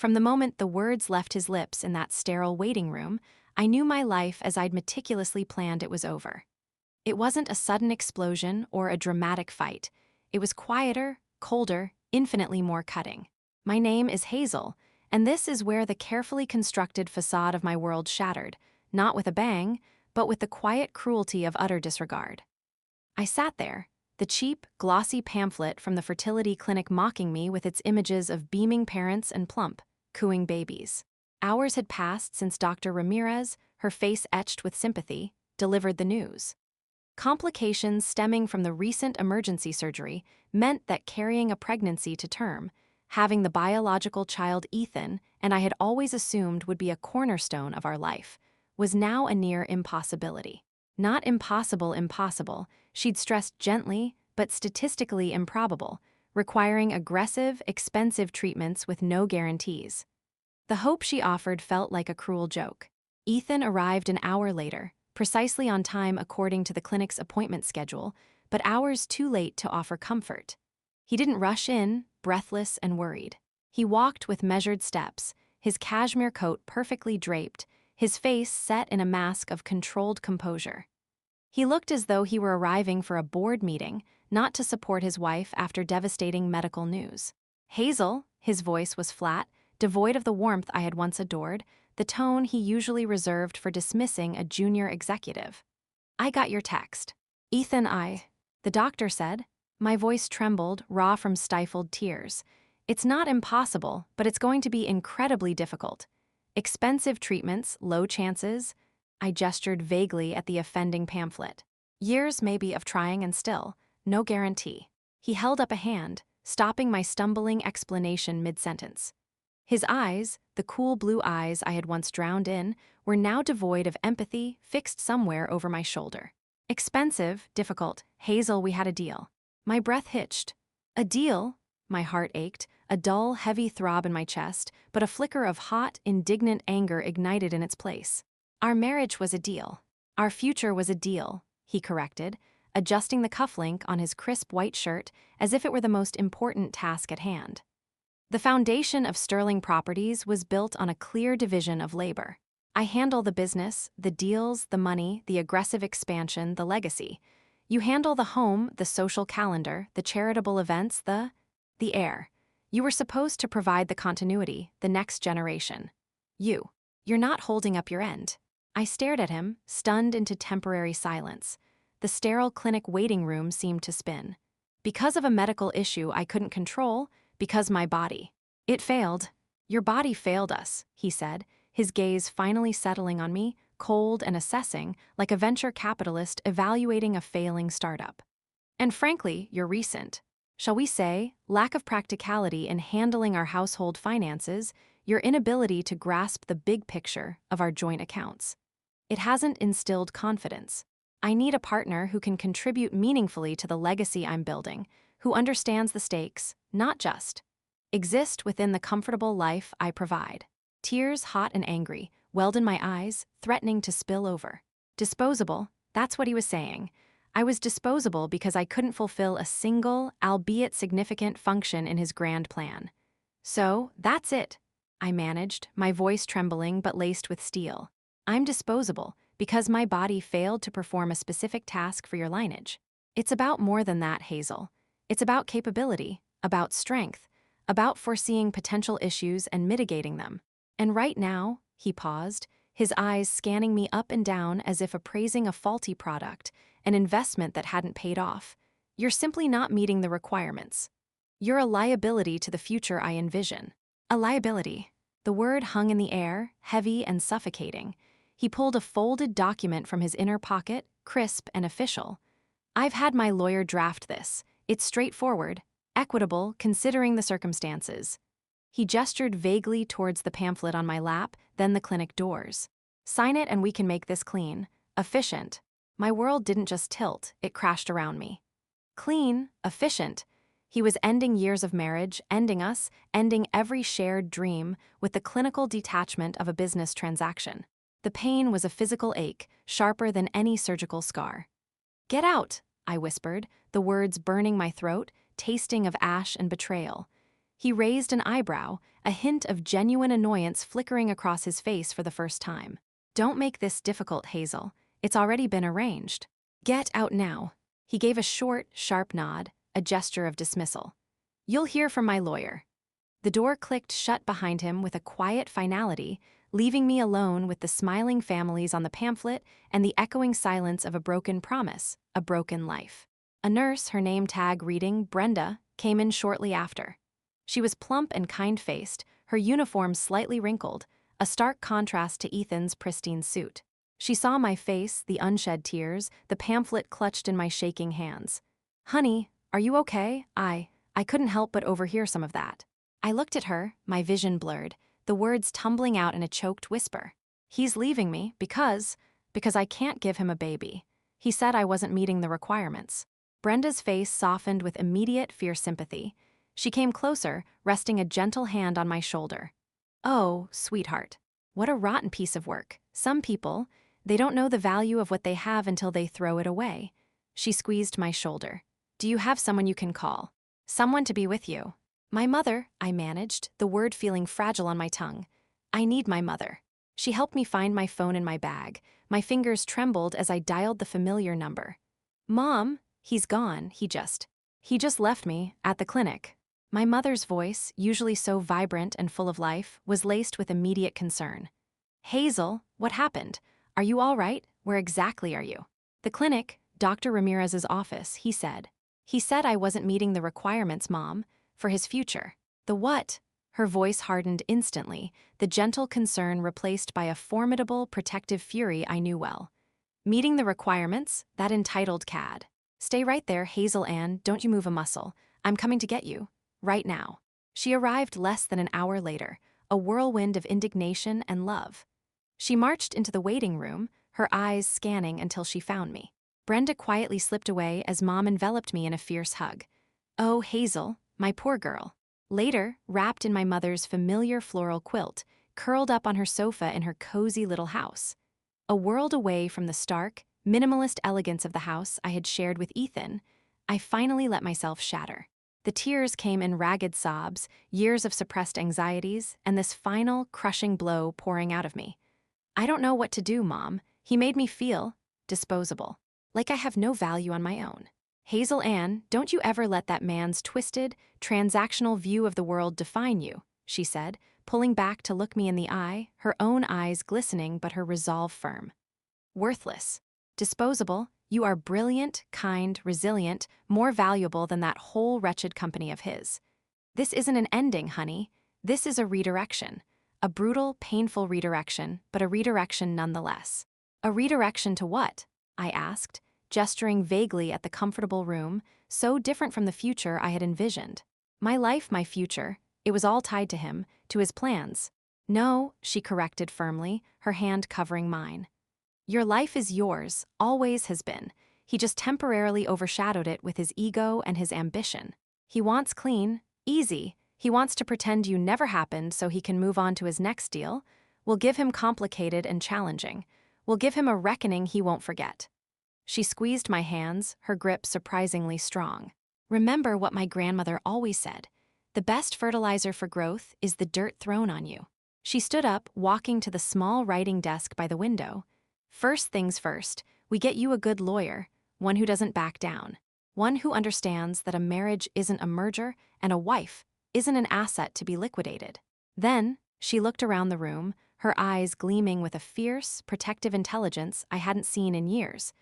From the moment the words left his lips in that sterile waiting room, I knew my life as I'd meticulously planned it was over. It wasn't a sudden explosion or a dramatic fight. It was quieter, colder, infinitely more cutting. My name is Hazel, and this is where the carefully constructed facade of my world shattered, not with a bang, but with the quiet cruelty of utter disregard. I sat there, the cheap, glossy pamphlet from the fertility clinic mocking me with its images of beaming parents and plump, cooing babies. Hours had passed since Dr. Ramirez, her face etched with sympathy, delivered the news. Complications stemming from the recent emergency surgery meant that carrying a pregnancy to term, having the biological child Ethan, and I had always assumed would be a cornerstone of our life, was now a near impossibility. Not impossible, she'd stressed gently, but statistically improbable, requiring aggressive, expensive treatments with no guarantees. The hope she offered felt like a cruel joke. Ethan arrived an hour later, precisely on time according to the clinic's appointment schedule, but hours too late to offer comfort. He didn't rush in, breathless and worried. He walked with measured steps, his cashmere coat perfectly draped, his face set in a mask of controlled composure. He looked as though he were arriving for a board meeting, not to support his wife after devastating medical news. Hazel, his voice was flat, devoid of the warmth I had once adored, the tone he usually reserved for dismissing a junior executive. I got your text. Ethan, the doctor said. My voice trembled, raw from stifled tears. It's not impossible, but it's going to be incredibly difficult. Expensive treatments, low chances. I gestured vaguely at the offending pamphlet. Years maybe of trying and still, no guarantee. He held up a hand, stopping my stumbling explanation mid-sentence. His eyes, the cool blue eyes I had once drowned in, were now devoid of empathy, fixed somewhere over my shoulder. Expensive, difficult, Hazel, we had a deal. My breath hitched. A deal? My heart ached, a dull, heavy throb in my chest, but a flicker of hot, indignant anger ignited in its place. Our marriage was a deal. Our future was a deal, he corrected, adjusting the cufflink on his crisp white shirt as if it were the most important task at hand. The foundation of Sterling Properties was built on a clear division of labor. I handle the business, the deals, the money, the aggressive expansion, the legacy. You handle the home, the social calendar, the charitable events, the air. You were supposed to provide the continuity, the next generation. You're not holding up your end. I stared at him, stunned into temporary silence. The sterile clinic waiting room seemed to spin. Because of a medical issue I couldn't control, because my body. It failed. Your body failed us, he said, his gaze finally settling on me, cold and assessing, like a venture capitalist evaluating a failing startup. And frankly, your recent, shall we say, lack of practicality in handling our household finances, your inability to grasp the big picture of our joint accounts. It hasn't instilled confidence. I need a partner who can contribute meaningfully to the legacy I'm building, who understands the stakes, not just exist within the comfortable life I provide. Tears, hot and angry, welled in my eyes, threatening to spill over. Disposable, that's what he was saying. I was disposable because I couldn't fulfill a single, albeit significant function in his grand plan. So, that's it, I managed, my voice trembling but laced with steel. I'm disposable because my body failed to perform a specific task for your lineage. It's about more than that, Hazel. It's about capability, about strength, about foreseeing potential issues and mitigating them. And right now, he paused, his eyes scanning me up and down as if appraising a faulty product, an investment that hadn't paid off. You're simply not meeting the requirements. You're a liability to the future I envision. A liability. The word hung in the air, heavy and suffocating. He pulled a folded document from his inner pocket, crisp and official. I've had my lawyer draft this. It's straightforward, equitable, considering the circumstances. He gestured vaguely towards the pamphlet on my lap, then the clinic doors. Sign it and we can make this clean. Efficient. My world didn't just tilt, it crashed around me. Clean, efficient. He was ending years of marriage, ending us, ending every shared dream with the clinical detachment of a business transaction. The pain was a physical ache, sharper than any surgical scar. Get out, I whispered, the words burning my throat, tasting of ash and betrayal. He raised an eyebrow, a hint of genuine annoyance flickering across his face for the first time. "Don't make this difficult, Hazel. It's already been arranged. Get out now." He gave a short, sharp nod, a gesture of dismissal. "You'll hear from my lawyer." The door clicked shut behind him with a quiet finality, leaving me alone with the smiling families on the pamphlet and the echoing silence of a broken promise, a broken life. A nurse, her name tag reading Brenda, came in shortly after. She was plump and kind-faced, her uniform slightly wrinkled, a stark contrast to Ethan's pristine suit. She saw my face, the unshed tears, the pamphlet clutched in my shaking hands. "Honey, are you okay?" I couldn't help but overhear some of that. I looked at her, my vision blurred, the words tumbling out in a choked whisper. "He's leaving me because I can't give him a baby. He said I wasn't meeting the requirements." Brenda's face softened with immediate fierce sympathy. She came closer, resting a gentle hand on my shoulder. "Oh, sweetheart. What a rotten piece of work. Some people, they don't know the value of what they have until they throw it away." She squeezed my shoulder. "Do you have someone you can call? Someone to be with you?" "My mother," I managed, the word feeling fragile on my tongue. "I need my mother." She helped me find my phone in my bag. My fingers trembled as I dialed the familiar number. "Mom, he's gone. He just left me at the clinic." My mother's voice, usually so vibrant and full of life, was laced with immediate concern. "Hazel, what happened? Are you all right? Where exactly are you?" "The clinic, Dr. Ramirez's office," he said. "He said I wasn't meeting the requirements, Mom, for his future." "The what?" Her voice hardened instantly, the gentle concern replaced by a formidable, protective fury I knew well. "Meeting the requirements? That entitled cad. Stay right there, Hazel Ann, don't you move a muscle. I'm coming to get you. Right now." She arrived less than an hour later, a whirlwind of indignation and love. She marched into the waiting room, her eyes scanning until she found me. Brenda quietly slipped away as Mom enveloped me in a fierce hug. "Oh, Hazel, my poor girl." Later, wrapped in my mother's familiar floral quilt, curled up on her sofa in her cozy little house. A world away from the stark, minimalist elegance of the house I had shared with Ethan, I finally let myself shatter. The tears came in ragged sobs, years of suppressed anxieties, and this final, crushing blow pouring out of me. "I don't know what to do, Mom. He made me feel disposable. Like I have no value on my own." "Hazel Ann, don't you ever let that man's twisted, transactional view of the world define you," she said, pulling back to look me in the eye, her own eyes glistening but her resolve firm. "Worthless. Disposable. You are brilliant, kind, resilient, more valuable than that whole wretched company of his. This isn't an ending, honey. This is a redirection. A brutal, painful redirection, but a redirection nonetheless." "A redirection to what?" I asked, gesturing vaguely at the comfortable room, so different from the future I had envisioned. My life, my future, it was all tied to him, to his plans. "No," she corrected firmly, her hand covering mine. "Your life is yours, always has been. He just temporarily overshadowed it with his ego and his ambition. He wants clean, easy. He wants to pretend you never happened so he can move on to his next deal. We'll give him complicated and challenging. We'll give him a reckoning he won't forget." She squeezed my hands, her grip surprisingly strong. "Remember what my grandmother always said. The best fertilizer for growth is the dirt thrown on you." She stood up, walking to the small writing desk by the window. "First things first, we get you a good lawyer, one who doesn't back down. One who understands that a marriage isn't a merger and a wife isn't an asset to be liquidated." Then, she looked around the room, her eyes gleaming with a fierce, protective intelligence I hadn't seen in years.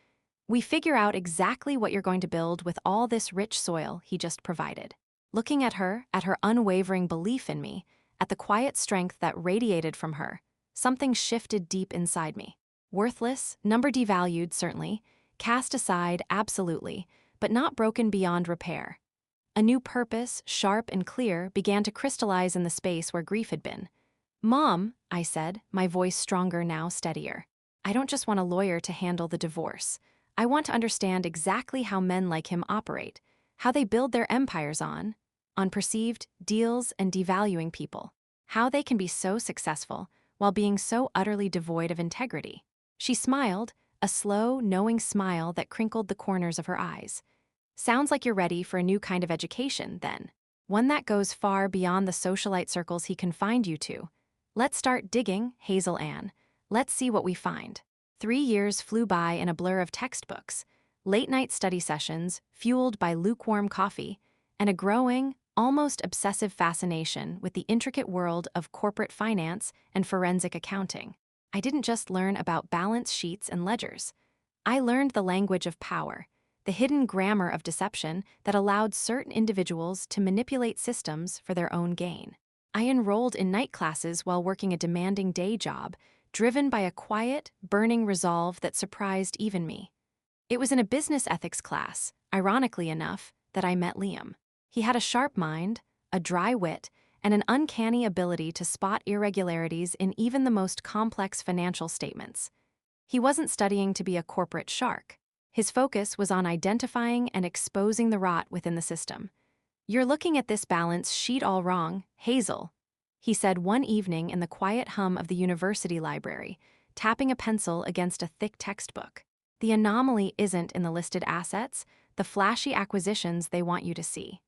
"We figure out exactly what you're going to build with all this rich soil he just provided." Looking at her unwavering belief in me, at the quiet strength that radiated from her, something shifted deep inside me. Worthless, number devalued, certainly, cast aside, absolutely, but not broken beyond repair. A new purpose, sharp and clear, began to crystallize in the space where grief had been. "Mom," I said, my voice stronger now, steadier. "I don't just want a lawyer to handle the divorce. I want to understand exactly how men like him operate, how they build their empires on perceived deals and devaluing people, how they can be so successful while being so utterly devoid of integrity." She smiled, a slow, knowing smile that crinkled the corners of her eyes. "Sounds like you're ready for a new kind of education, then." one that goes far beyond the socialite circles he confined you to. Let's start digging, Hazel Ann. Let's see what we find. 3 years flew by in a blur of textbooks, late-night study sessions fueled by lukewarm coffee, and a growing, almost obsessive fascination with the intricate world of corporate finance and forensic accounting. I didn't just learn about balance sheets and ledgers. I learned the language of power, the hidden grammar of deception that allowed certain individuals to manipulate systems for their own gain. I enrolled in night classes while working a demanding day job, driven by a quiet, burning resolve that surprised even me. It was in a business ethics class, ironically enough, that I met Liam. He had a sharp mind, a dry wit, and an uncanny ability to spot irregularities in even the most complex financial statements. He wasn't studying to be a corporate shark. His focus was on identifying and exposing the rot within the system. "You're looking at this balance sheet all wrong, Hazel," he said one evening in the quiet hum of the university library, tapping a pencil against a thick textbook. "The anomaly isn't in the listed assets, the flashy acquisitions they want you to see.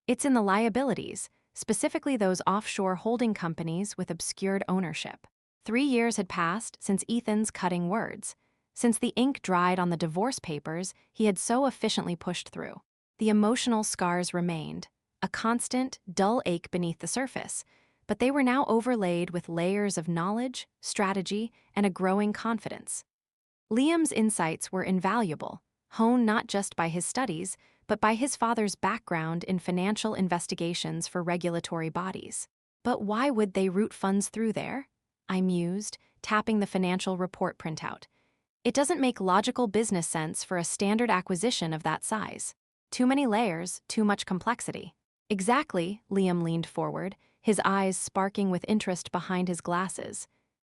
It's in the liabilities, specifically those offshore holding companies with obscured ownership." 3 years had passed since Ethan's cutting words, since the ink dried on the divorce papers he had so efficiently pushed through. The emotional scars remained, a constant, dull ache beneath the surface, but they were now overlaid with layers of knowledge, strategy, and a growing confidence. Liam's insights were invaluable, honed not just by his studies, but by his father's background in financial investigations for regulatory bodies. But why would they route funds through there? I mused, tapping the financial report printout. It doesn't make logical business sense for a standard acquisition of that size. Too many layers, too much complexity. Exactly, Liam leaned forward, his eyes sparking with interest behind his glasses.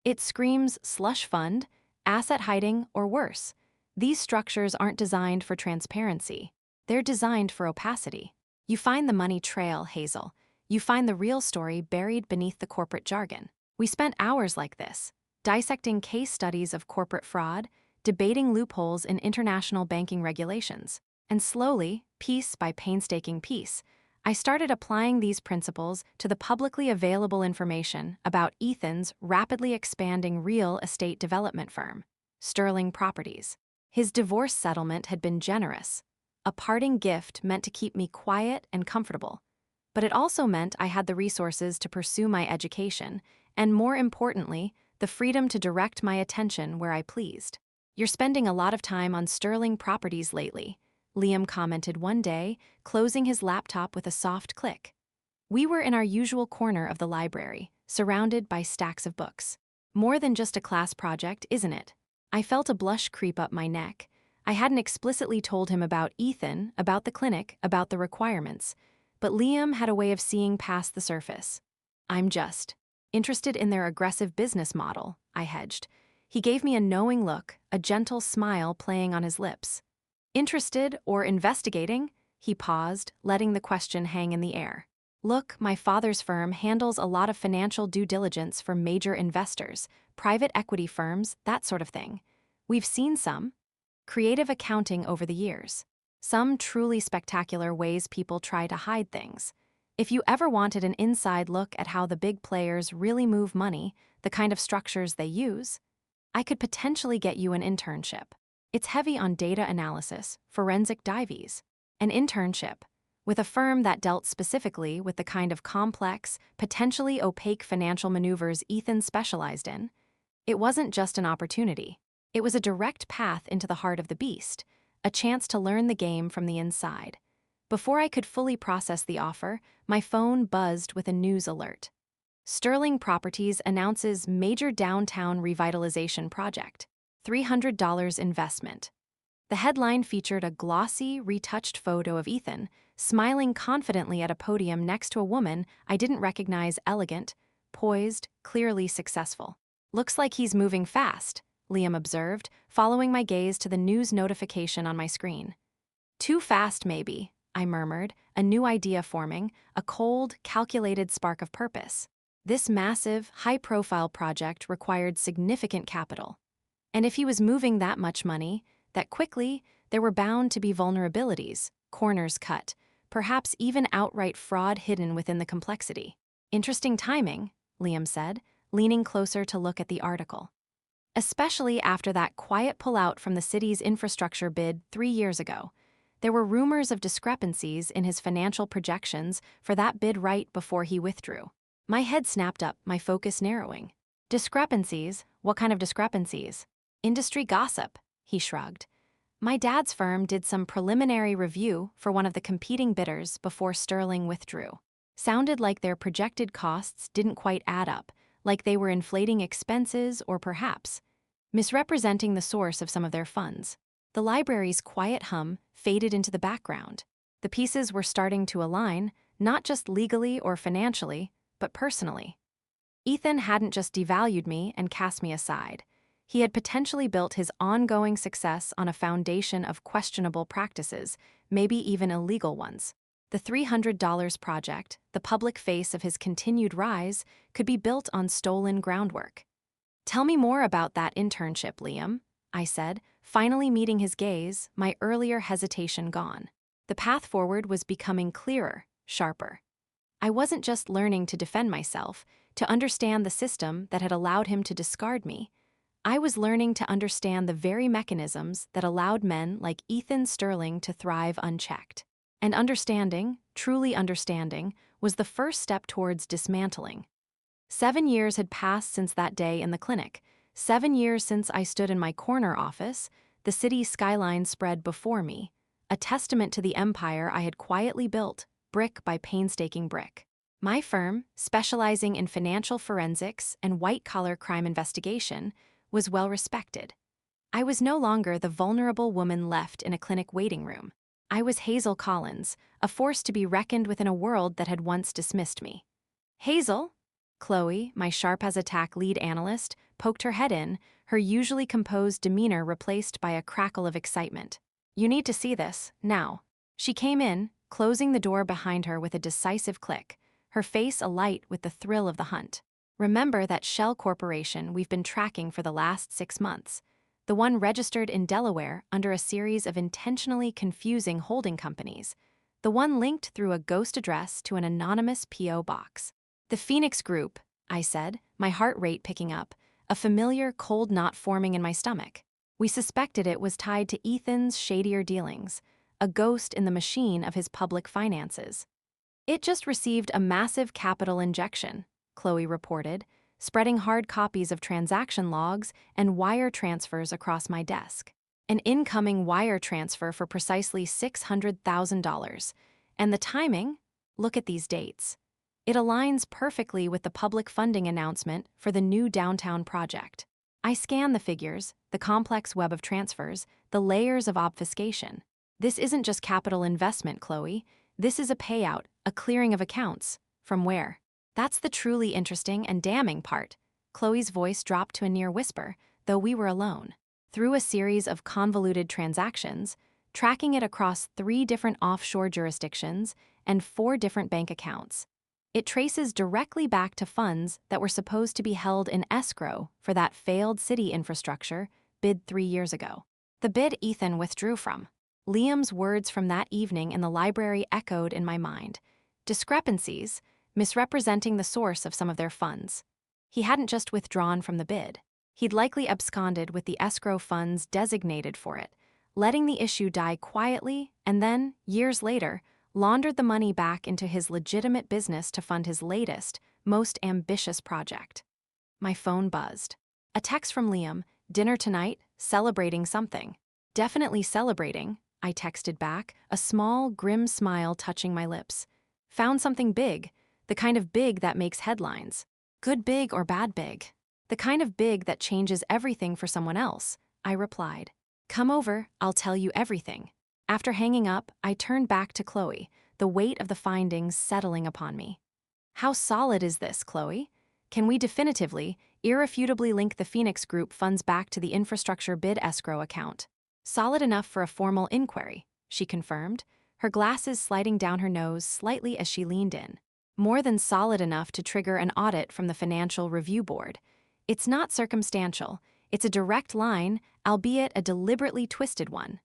It screams slush fund, asset hiding, or worse. These structures aren't designed for transparency. They're designed for opacity. You find the money trail, Hazel. You find the real story buried beneath the corporate jargon. We spent hours like this, dissecting case studies of corporate fraud, debating loopholes in international banking regulations. And slowly, piece by painstaking piece, I started applying these principles to the publicly available information about Ethan's rapidly expanding real estate development firm, Sterling Properties. His divorce settlement had been generous, a parting gift meant to keep me quiet and comfortable. But it also meant I had the resources to pursue my education, and more importantly, the freedom to direct my attention where I pleased. "You're spending a lot of time on Sterling Properties lately," Liam commented one day, closing his laptop with a soft click. We were in our usual corner of the library, surrounded by stacks of books. "More than just a class project, isn't it?" I felt a blush creep up my neck. I hadn't explicitly told him about Ethan, about the clinic, about the requirements, but Liam had a way of seeing past the surface. "I'm just interested in their aggressive business model," I hedged. He gave me a knowing look, a gentle smile playing on his lips. "Interested or investigating?" He paused, letting the question hang in the air. "Look, my father's firm handles a lot of financial due diligence for major investors, private equity firms, that sort of thing. We've seen some creative accounting over the years. Some truly spectacular ways people try to hide things. If you ever wanted an inside look at how the big players really move money, the kind of structures they use, I could potentially get you an internship. It's heavy on data analysis, forensic dives. An internship with a firm that dealt specifically with the kind of complex, potentially opaque financial maneuvers Ethan specialized in. It wasn't just an opportunity. It was a direct path into the heart of the beast, a chance to learn the game from the inside. Before I could fully process the offer, my phone buzzed with a news alert. Sterling Properties announces major downtown revitalization project, $300 investment. The headline featured a glossy, retouched photo of Ethan, smiling confidently at a podium next to a woman I didn't recognize, elegant, poised, clearly successful. "Looks like he's moving fast," Liam observed, following my gaze to the news notification on my screen. "Too fast, maybe," I murmured, a new idea forming, a cold, calculated spark of purpose. This massive, high-profile project required significant capital. And if he was moving that much money, that quickly, there were bound to be vulnerabilities, corners cut, perhaps even outright fraud hidden within the complexity. Interesting timing, Liam said, leaning closer to look at the article. Especially after that quiet pullout from the city's infrastructure bid 3 years ago. There were rumors of discrepancies in his financial projections for that bid right before he withdrew. My head snapped up, my focus narrowing. Discrepancies? What kind of discrepancies? Industry gossip, he shrugged. My dad's firm did some preliminary review for one of the competing bidders before Sterling withdrew. Sounded like their projected costs didn't quite add up, like they were inflating expenses or perhaps misrepresenting the source of some of their funds. The library's quiet hum faded into the background. The pieces were starting to align, not just legally or financially, but personally. Ethan hadn't just devalued me and cast me aside. He had potentially built his ongoing success on a foundation of questionable practices, maybe even illegal ones. The $300 project, the public face of his continued rise, could be built on stolen groundwork. "Tell me more about that internship, Liam," I said, finally meeting his gaze, my earlier hesitation gone. The path forward was becoming clearer, sharper. I wasn't just learning to defend myself, to understand the system that had allowed him to discard me. I was learning to understand the very mechanisms that allowed men like Ethan Sterling to thrive unchecked. And understanding, truly understanding, was the first step towards dismantling. 7 years had passed since that day in the clinic. 7 years since I stood in my corner office, the city skyline spread before me, a testament to the empire I had quietly built, brick by painstaking brick. My firm, specializing in financial forensics and white-collar crime investigation, was well respected. I was no longer the vulnerable woman left in a clinic waiting room. I was Hazel Collins, a force to be reckoned with in a world that had once dismissed me. "Hazel?" Chloe, my sharp-as-a-tack lead analyst, poked her head in, her usually composed demeanor replaced by a crackle of excitement. "You need to see this, now." She came in, closing the door behind her with a decisive click, her face alight with the thrill of the hunt. "Remember that shell corporation we've been tracking for the last 6 months? The one registered in Delaware under a series of intentionally confusing holding companies. The one linked through a ghost address to an anonymous P.O. box. The Phoenix Group," I said, my heart rate picking up, a familiar cold knot forming in my stomach. We suspected it was tied to Ethan's shadier dealings, a ghost in the machine of his public finances. "It just received a massive capital injection," Chloe reported, spreading hard copies of transaction logs and wire transfers across my desk. An incoming wire transfer for precisely $600,000. And the timing? Look at these dates. It aligns perfectly with the public funding announcement for the new downtown project. I scan the figures, the complex web of transfers, the layers of obfuscation. This isn't just capital investment, Chloe. This is a payout, a clearing of accounts. From where? That's the truly interesting and damning part. Chloe's voice dropped to a near whisper, though we were alone. Through a series of convoluted transactions, tracking it across 3 different offshore jurisdictions and 4 different bank accounts. It traces directly back to funds that were supposed to be held in escrow for that failed city infrastructure bid 3 years ago. The bid Ethan withdrew from. Liam's words from that evening in the library echoed in my mind. Discrepancies, misrepresenting the source of some of their funds. He hadn't just withdrawn from the bid. He'd likely absconded with the escrow funds designated for it, letting the issue die quietly, and then, years later, laundered the money back into his legitimate business to fund his latest, most ambitious project. My phone buzzed. A text from Liam, "Dinner tonight, celebrating something." "Definitely celebrating," I texted back, a small, grim smile touching my lips. "Found something big, the kind of big that makes headlines. Good big or bad big? The kind of big that changes everything for someone else," I replied. "Come over, I'll tell you everything." After hanging up, I turned back to Chloe, the weight of the findings settling upon me. "How solid is this, Chloe? Can we definitively, irrefutably link the Phoenix Group funds back to the infrastructure bid escrow account?" "Solid enough for a formal inquiry," she confirmed, her glasses sliding down her nose slightly as she leaned in. "More than solid enough to trigger an audit from the Financial Review Board. It's not circumstantial, it's a direct line, albeit a deliberately twisted one."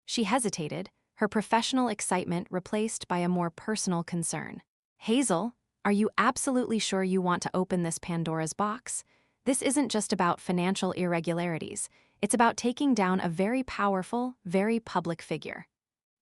She hesitated, her professional excitement replaced by a more personal concern. Hazel, are you absolutely sure you want to open this Pandora's box? This isn't just about financial irregularities. It's about taking down a very powerful, very public figure.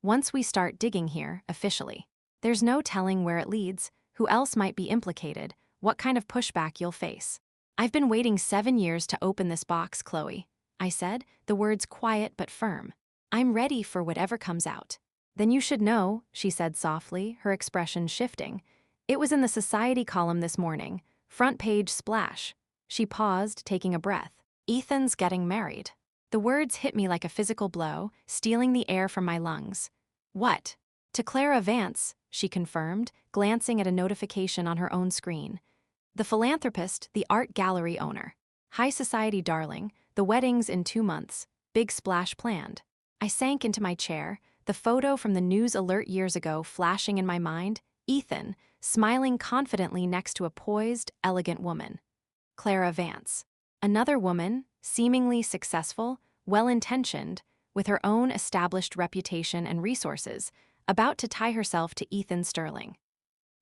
Once we start digging here, officially, there's no telling where it leads, who else might be implicated, what kind of pushback you'll face. I've been waiting 7 years to open this box, Chloe, I said, the words quiet but firm. I'm ready for whatever comes out. Then you should know, she said softly, her expression shifting. It was in the society column this morning, front page splash. She paused, taking a breath. Ethan's getting married. The words hit me like a physical blow, stealing the air from my lungs. What? To Clara Vance, she confirmed, glancing at a notification on her own screen. The philanthropist, the art gallery owner. High society darling, the wedding's in 2 months, big splash planned. I sank into my chair, the photo from the news alert years ago flashing in my mind, Ethan, smiling confidently next to a poised, elegant woman. Clara Vance. Another woman, seemingly successful, well-intentioned, with her own established reputation and resources, about to tie herself to Ethan Sterling.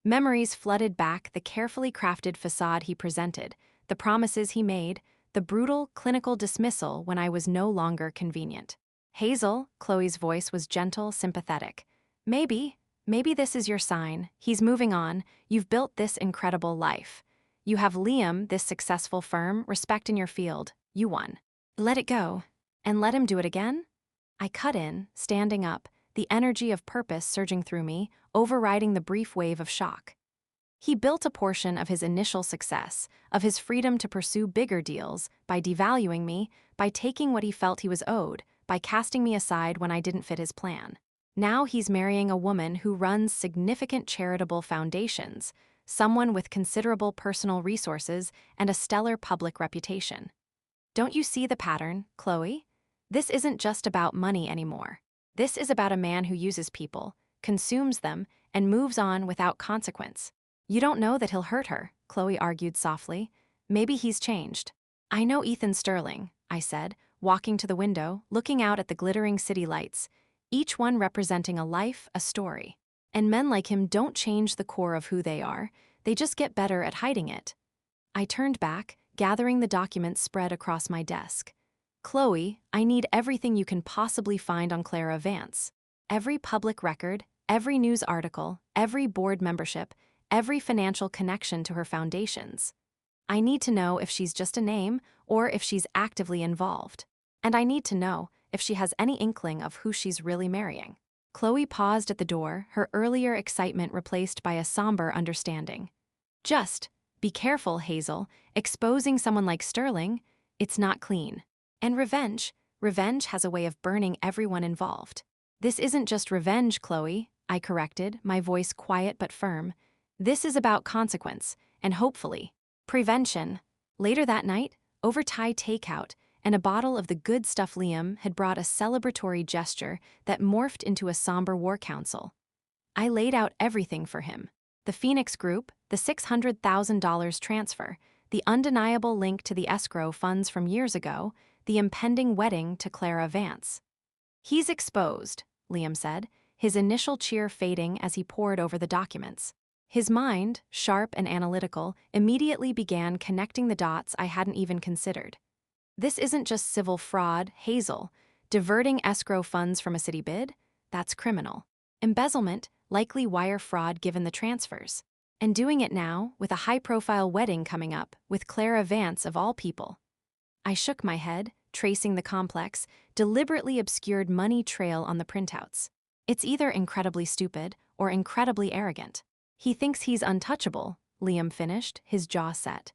Memories flooded back the carefully crafted facade he presented, the promises he made, the brutal, clinical dismissal when I was no longer convenient. Hazel, Chloe's voice was gentle, sympathetic. Maybe this is your sign. He's moving on. You've built this incredible life. You have Liam, this successful firm, respect in your field. You won. Let it go. And let him do it again? I cut in, standing up, the energy of purpose surging through me, overriding the brief wave of shock. He built a portion of his initial success, of his freedom to pursue bigger deals, by devaluing me, by taking what he felt he was owed, by casting me aside when I didn't fit his plan. Now he's marrying a woman who runs significant charitable foundations, someone with considerable personal resources and a stellar public reputation. Don't you see the pattern, Chloe? This isn't just about money anymore. This is about a man who uses people, consumes them, and moves on without consequence. You don't know that he'll hurt her, Chloe argued softly. Maybe he's changed. I know Ethan Sterling, I said, walking to the window, looking out at the glittering city lights, each one representing a life, a story. And men like him don't change the core of who they are, they just get better at hiding it. I turned back, gathering the documents spread across my desk. Chloe, I need everything you can possibly find on Clara Vance. Every public record, every news article, every board membership, every financial connection to her foundations. I need to know if she's just a name or if she's actively involved. And I need to know if she has any inkling of who she's really marrying. Chloe paused at the door, her earlier excitement replaced by a somber understanding. Just, be careful, Hazel. Exposing someone like Sterling, it's not clean. And revenge has a way of burning everyone involved. This isn't just revenge, Chloe, I corrected, my voice quiet but firm. This is about consequence, and hopefully, prevention. Later that night, over Thai takeout, and a bottle of the good stuff Liam had brought a celebratory gesture that morphed into a somber war council. I laid out everything for him. The Phoenix Group, the $600,000 transfer, the undeniable link to the escrow funds from years ago, the impending wedding to Clara Vance. He's exposed, Liam said, his initial cheer fading as he pored over the documents. His mind, sharp and analytical, immediately began connecting the dots I hadn't even considered. This isn't just civil fraud, Hazel. Diverting escrow funds from a city bid? That's criminal. Embezzlement, likely wire fraud given the transfers. And doing it now, with a high-profile wedding coming up, with Clara Vance of all people. I shook my head, tracing the complex, deliberately obscured money trail on the printouts. It's either incredibly stupid or incredibly arrogant. He thinks he's untouchable, Liam finished, his jaw set.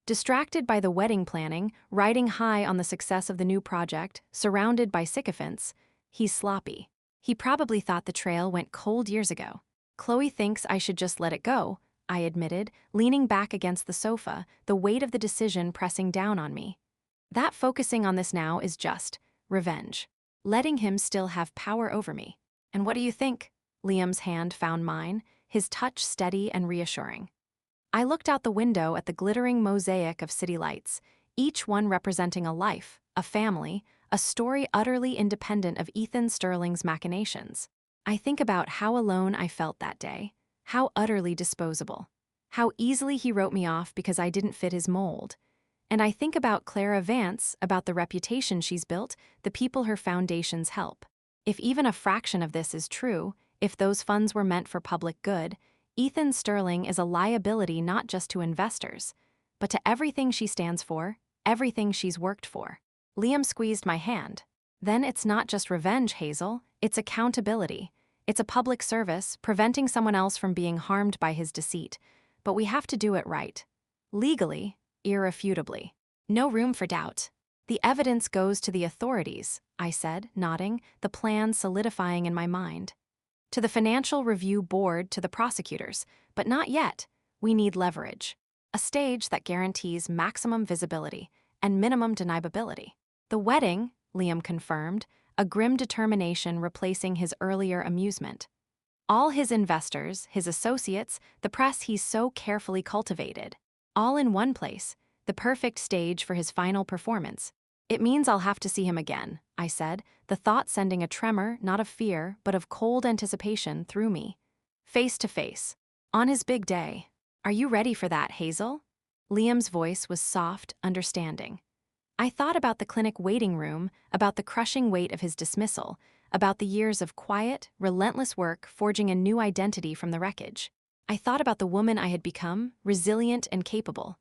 Distracted by the wedding planning, riding high on the success of the new project, surrounded by sycophants, he's sloppy. He probably thought the trail went cold years ago. Chloe thinks I should just let it go, I admitted, leaning back against the sofa, the weight of the decision pressing down on me. That focusing on this now is just revenge. Letting him still have power over me. And what do you think? Liam's hand found mine, his touch steady and reassuring. I looked out the window at the glittering mosaic of city lights, each one representing a life, a family, a story utterly independent of Ethan Sterling's machinations. I think about how alone I felt that day, how utterly disposable, how easily he wrote me off because I didn't fit his mold. And I think about Clara Vance, about the reputation she's built, the people her foundations help. If even a fraction of this is true, if those funds were meant for public good, Ethan Sterling is a liability not just to investors, but to everything she stands for, everything she's worked for. Liam squeezed my hand. Then it's not just revenge, Hazel, it's accountability. It's a public service, preventing someone else from being harmed by his deceit. But we have to do it right. Legally, irrefutably. No room for doubt. The evidence goes to the authorities, I said, nodding, the plan solidifying in my mind. To the Financial Review Board, to the prosecutors, but not yet. We need leverage. A stage that guarantees maximum visibility and minimum deniability. The wedding, Liam confirmed, a grim determination replacing his earlier amusement. All his investors, his associates, the press he's so carefully cultivated. All in one place, the perfect stage for his final performance. It means I'll have to see him again, I said, the thought sending a tremor, not of fear, but of cold anticipation through me. Face to face. On his big day. Are you ready for that, Hazel? Liam's voice was soft, understanding. I thought about the clinic waiting room, about the crushing weight of his dismissal, about the years of quiet, relentless work forging a new identity from the wreckage. I thought about the woman I had become, resilient and capable.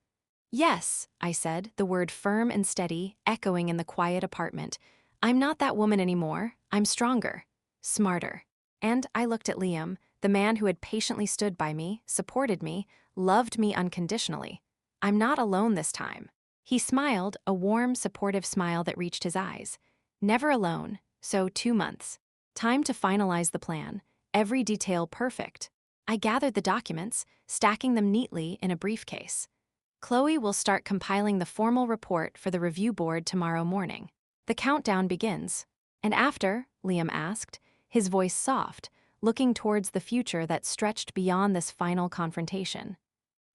Yes, I said, the word firm and steady, echoing in the quiet apartment. I'm not that woman anymore. I'm stronger, smarter. And I looked at Liam, the man who had patiently stood by me, supported me, loved me unconditionally. I'm not alone this time. He smiled, a warm, supportive smile that reached his eyes. Never alone, so 2 months. Time to finalize the plan, every detail perfect. I gathered the documents, stacking them neatly in a briefcase. Chloe will start compiling the formal report for the review board tomorrow morning. The countdown begins. And after, Liam asked, his voice soft, looking towards the future that stretched beyond this final confrontation.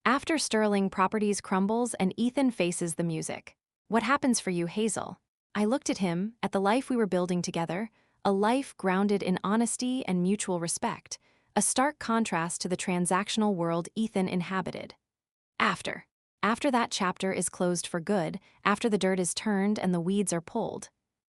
After Sterling Properties crumbles and Ethan faces the music. What happens for you, Hazel? I looked at him, at the life we were building together, a life grounded in honesty and mutual respect, a stark contrast to the transactional world Ethan inhabited. After that chapter is closed for good, after the dirt is turned and the weeds are pulled.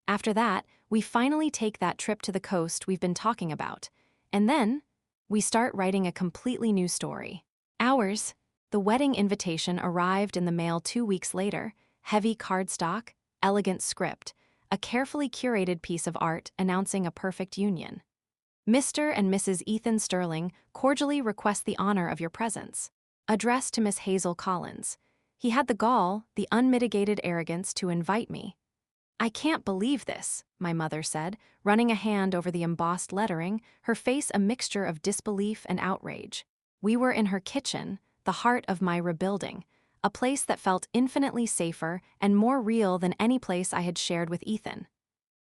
After that, we finally take that trip to the coast we've been talking about. And then, we start writing a completely new story. Ours. The wedding invitation arrived in the mail 2 weeks later, heavy cardstock, elegant script, a carefully curated piece of art announcing a perfect union. Mr. and Mrs. Ethan Sterling cordially request the honor of your presence. Addressed to Miss Hazel Collins. He had the gall, the unmitigated arrogance to invite me. I can't believe this, my mother said, running a hand over the embossed lettering, her face a mixture of disbelief and outrage. We were in her kitchen, the heart of my rebuilding, a place that felt infinitely safer and more real than any place I had shared with Ethan.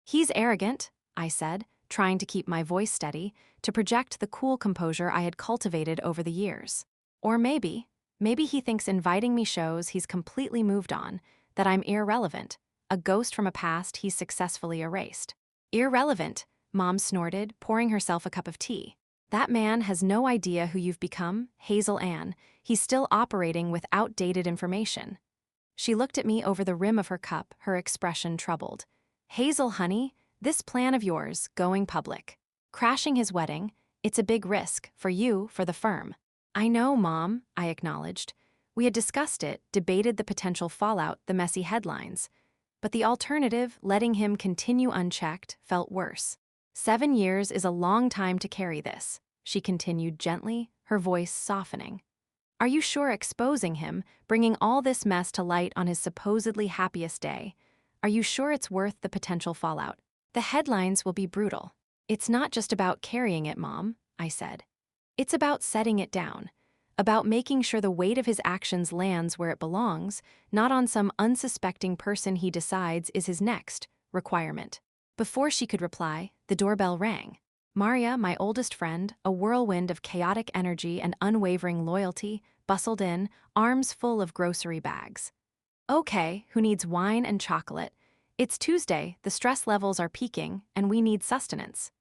He's arrogant, I said, trying to keep my voice steady, to project the cool composure I had cultivated over the years. Or maybe he thinks inviting me shows he's completely moved on, that I'm irrelevant, a ghost from a past he's successfully erased. Irrelevant, Mom snorted, pouring herself a cup of tea. That man has no idea who you've become, Hazel Ann. He's still operating with outdated information. She looked at me over the rim of her cup, her expression troubled. Hazel, honey, this plan of yours, going public, crashing his wedding, it's a big risk, for you, for the firm. I know, Mom, I acknowledged. We had discussed it, debated the potential fallout, the messy headlines. But the alternative, letting him continue unchecked, felt worse. 7 years is a long time to carry this, she continued gently, her voice softening. Are you sure exposing him, bringing all this mess to light on his supposedly happiest day, are you sure it's worth the potential fallout? The headlines will be brutal. It's not just about carrying it, Mom, I said. It's about setting it down, about making sure the weight of his actions lands where it belongs, not on some unsuspecting person he decides is his next requirement. Before she could reply, the doorbell rang. Maria, my oldest friend, a whirlwind of chaotic energy and unwavering loyalty, bustled in, arms full of grocery bags. Okay, who needs wine and chocolate? It's Tuesday, the stress levels are peaking, and we need sustenance.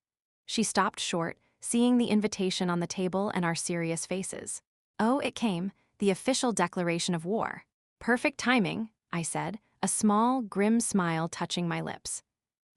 She stopped short, seeing the invitation on the table and our serious faces. Oh, it came, the official declaration of war. Perfect timing, I said, a small, grim smile touching my lips.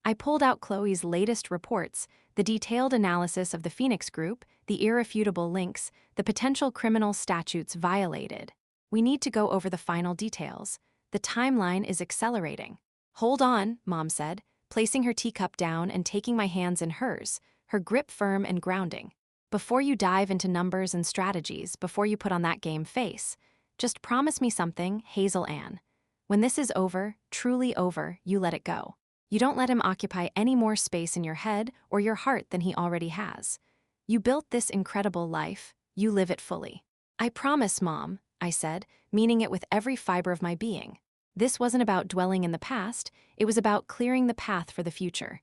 I pulled out Chloe's latest reports, the detailed analysis of the Phoenix Group, the irrefutable links, the potential criminal statutes violated. We need to go over the final details. The timeline is accelerating. Hold on, Mom said, placing her teacup down and taking my hands in hers, her grip firm and grounding. Before you dive into numbers and strategies, before you put on that game face, just promise me something, Hazel Ann. When this is over, truly over, you let it go. You don't let him occupy any more space in your head or your heart than he already has. You built this incredible life, you live it fully. I promise, Mom, I said, meaning it with every fiber of my being. This wasn't about dwelling in the past, it was about clearing the path for the future.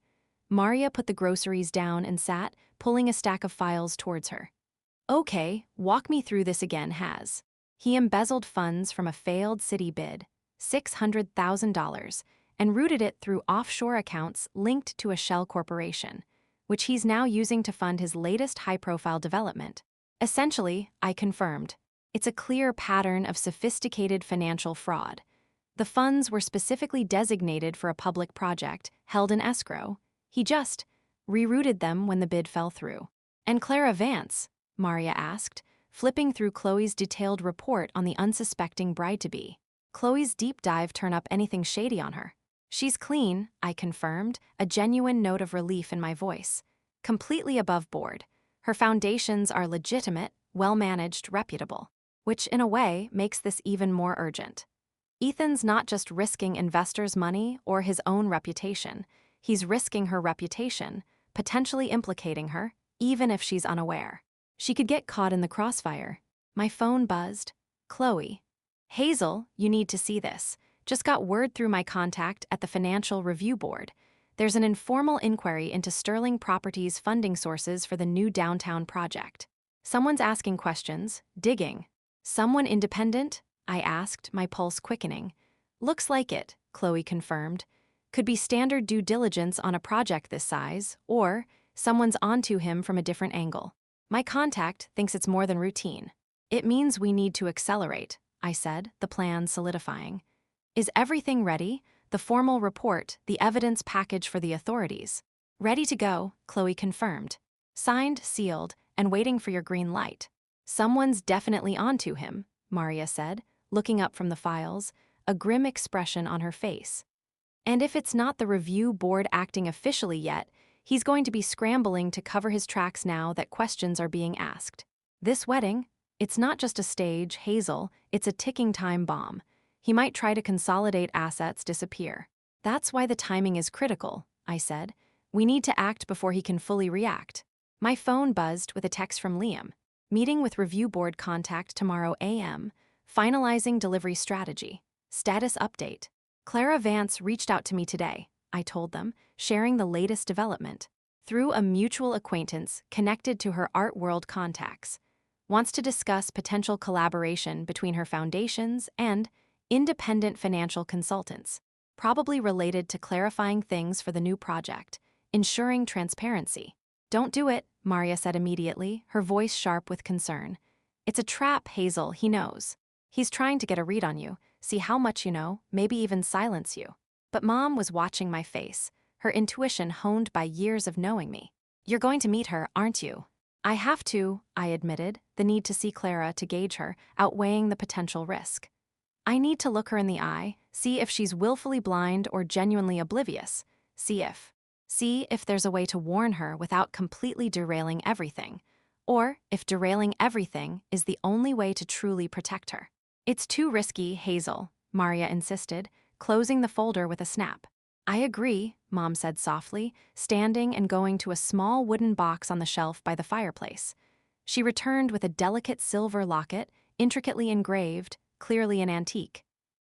Maria put the groceries down and sat, pulling a stack of files towards her. Okay, walk me through this again, Has. He embezzled funds from a failed city bid, $600,000, and routed it through offshore accounts linked to a shell corporation, which he's now using to fund his latest high-profile development. Essentially, I confirmed, it's a clear pattern of sophisticated financial fraud. The funds were specifically designated for a public project, held in escrow. He just rerouted them when the bid fell through. And Clara Vance? Maria asked, flipping through Chloe's detailed report on the unsuspecting bride-to-be. Chloe's deep dive turned up anything shady on her. She's clean, I confirmed, a genuine note of relief in my voice. Completely above board. Her foundations are legitimate, well-managed, reputable. Which, in a way, makes this even more urgent. Ethan's not just risking investors' money or his own reputation. He's risking her reputation, potentially implicating her, even if she's unaware. She could get caught in the crossfire. My phone buzzed. Chloe. Hazel, you need to see this. Just got word through my contact at the Financial Review Board. There's an informal inquiry into Sterling Properties' funding sources for the new downtown project. Someone's asking questions, digging. Someone independent? I asked, my pulse quickening. Looks like it, Chloe confirmed. Could be standard due diligence on a project this size, or someone's onto him from a different angle. My contact thinks it's more than routine. It means we need to accelerate, I said, the plan solidifying. Is everything ready? The formal report, the evidence package for the authorities. Ready to go, Chloe confirmed. Signed, sealed, and waiting for your green light. Someone's definitely onto him, Maria said, looking up from the files, a grim expression on her face. And if it's not the review board acting officially yet, he's going to be scrambling to cover his tracks now that questions are being asked. This wedding, it's not just a stage, Hazel, it's a ticking time bomb. He might try to consolidate assets, disappear. That's why the timing is critical, I said. We need to act before he can fully react. My phone buzzed with a text from Liam. Meeting with review board contact tomorrow a.m. Finalizing delivery strategy. Status update. Clara Vance reached out to me today, I told them, sharing the latest development. Through a mutual acquaintance connected to her art world contacts. Wants to discuss potential collaboration between her foundations and independent financial consultants, probably related to clarifying things for the new project, ensuring transparency. Don't do it, Maria said immediately, her voice sharp with concern. It's a trap, Hazel, he knows. He's trying to get a read on you, see how much you know, maybe even silence you. But Mom was watching my face, her intuition honed by years of knowing me. You're going to meet her, aren't you? I have to, I admitted, the need to see Clara to gauge her, outweighing the potential risk. I need to look her in the eye, see if she's willfully blind or genuinely oblivious, see if there's a way to warn her without completely derailing everything, or if derailing everything is the only way to truly protect her. It's too risky, Hazel, Maria insisted, closing the folder with a snap. I agree, Mom said softly, standing and going to a small wooden box on the shelf by the fireplace. She returned with a delicate silver locket, intricately engraved, clearly an antique.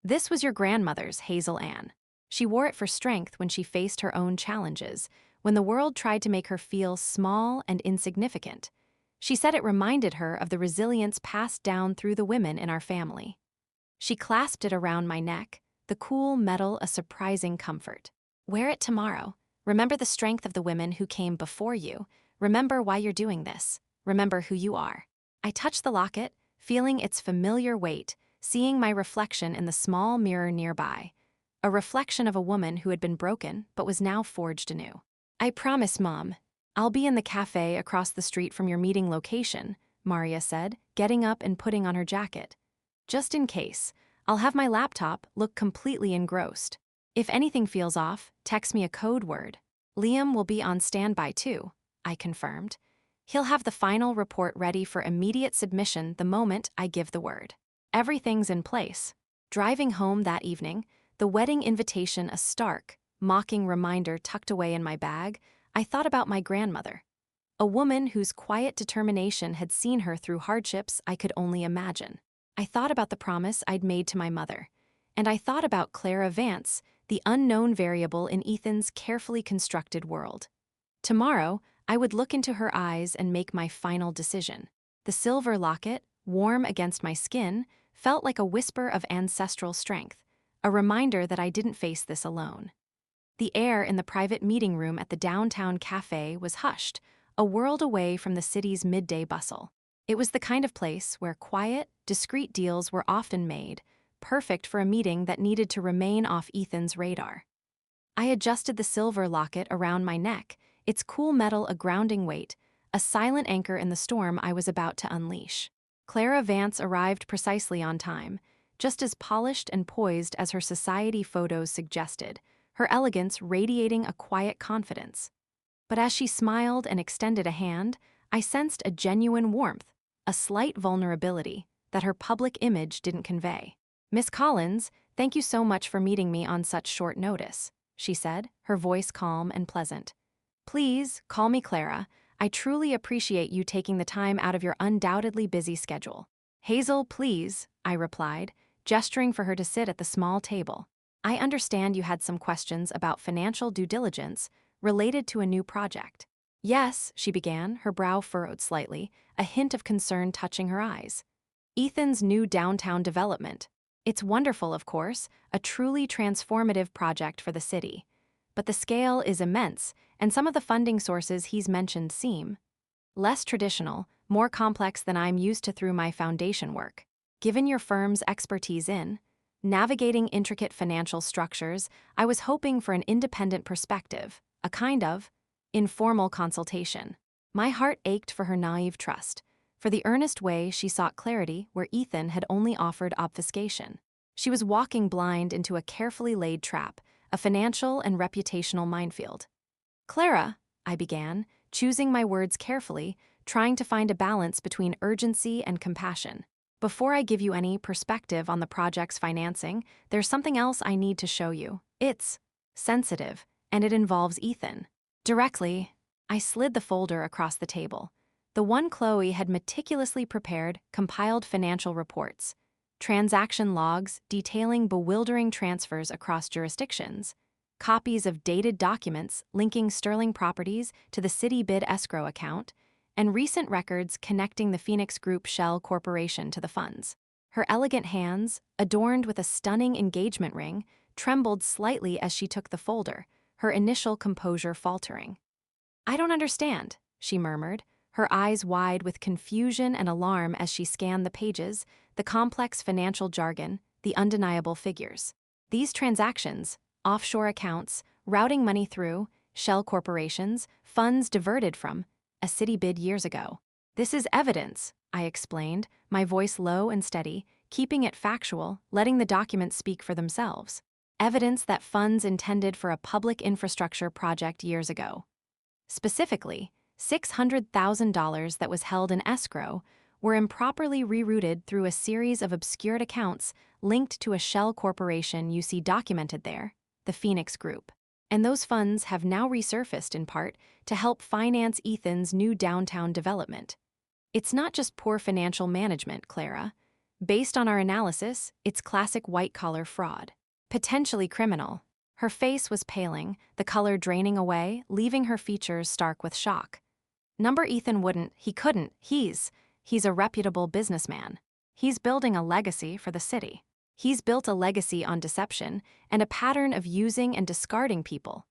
This was your grandmother's, Hazel Ann. She wore it for strength when she faced her own challenges, when the world tried to make her feel small and insignificant. She said it reminded her of the resilience passed down through the women in our family. She clasped it around my neck, the cool metal a surprising comfort. Wear it tomorrow. Remember the strength of the women who came before you. Remember why you're doing this. Remember who you are. I touched the locket, feeling its familiar weight, seeing my reflection in the small mirror nearby. A reflection of a woman who had been broken but was now forged anew. I promise, Mom. I'll be in the cafe across the street from your meeting location, Maria said, getting up and putting on her jacket. Just in case, I'll have my laptop look completely engrossed. If anything feels off, text me a code word. Liam will be on standby too, I confirmed. He'll have the final report ready for immediate submission the moment I give the word. Everything's in place. Driving home that evening, the wedding invitation a stark, mocking reminder tucked away in my bag, I thought about my grandmother. A woman whose quiet determination had seen her through hardships I could only imagine. I thought about the promise I'd made to my mother. And I thought about Clara Vance, the unknown variable in Ethan's carefully constructed world. Tomorrow, I would look into her eyes and make my final decision. The silver locket, warm against my skin, felt like a whisper of ancestral strength, a reminder that I didn't face this alone. The air in the private meeting room at the downtown cafe was hushed, a world away from the city's midday bustle. It was the kind of place where quiet, discreet deals were often made, perfect for a meeting that needed to remain off Ethan's radar. I adjusted the silver locket around my neck, its cool metal a grounding weight, a silent anchor in the storm I was about to unleash. Clara Vance arrived precisely on time, just as polished and poised as her society photos suggested, her elegance radiating a quiet confidence. But as she smiled and extended a hand, I sensed a genuine warmth, a slight vulnerability that her public image didn't convey. "Miss Collins, thank you so much for meeting me on such short notice," she said, her voice calm and pleasant. "Please, call me Clara. I truly appreciate you taking the time out of your undoubtedly busy schedule." "Hazel, please," I replied, gesturing for her to sit at the small table. "I understand you had some questions about financial due diligence related to a new project." "Yes," she began, her brow furrowed slightly, a hint of concern touching her eyes. "Ethan's new downtown development. It's wonderful, of course, a truly transformative project for the city. But the scale is immense, and some of the funding sources he's mentioned seem less traditional, more complex than I'm used to through my foundation work. Given your firm's expertise in navigating intricate financial structures, I was hoping for an independent perspective, a kind of informal consultation." My heart ached for her naive trust, for the earnest way she sought clarity where Ethan had only offered obfuscation. She was walking blind into a carefully laid trap, a financial and reputational minefield. "Clara," I began, choosing my words carefully, trying to find a balance between urgency and compassion. "Before I give you any perspective on the project's financing, there's something else I need to show you. It's sensitive, and it involves Ethan." Directly, I slid the folder across the table. The one Chloe had meticulously prepared compiled financial reports, transaction logs detailing bewildering transfers across jurisdictions, copies of dated documents linking Sterling Properties to the City Bid escrow account, and recent records connecting the Phoenix Group Shell Corporation to the funds. Her elegant hands, adorned with a stunning engagement ring, trembled slightly as she took the folder, her initial composure faltering. "I don't understand," she murmured, her eyes wide with confusion and alarm as she scanned the pages, the complex financial jargon, the undeniable figures. "These transactions, offshore accounts, routing money through, shell corporations, funds diverted from a city bid years ago. This is evidence," I explained, my voice low and steady, keeping it factual, letting the documents speak for themselves. "Evidence that funds intended for a public infrastructure project years ago. Specifically, $600,000 that was held in escrow were improperly rerouted through a series of obscured accounts linked to a shell corporation you see documented there, the Phoenix Group. And those funds have now resurfaced in part to help finance Ethan's new downtown development. It's not just poor financial management, Clara. Based on our analysis, it's classic white-collar fraud. Potentially criminal." Her face was paling, the color draining away, leaving her features stark with shock. "Number Ethan wouldn't, he couldn't, he's a reputable businessman. He's building a legacy for the city. He's built a legacy on deception and a pattern of using and discarding people,"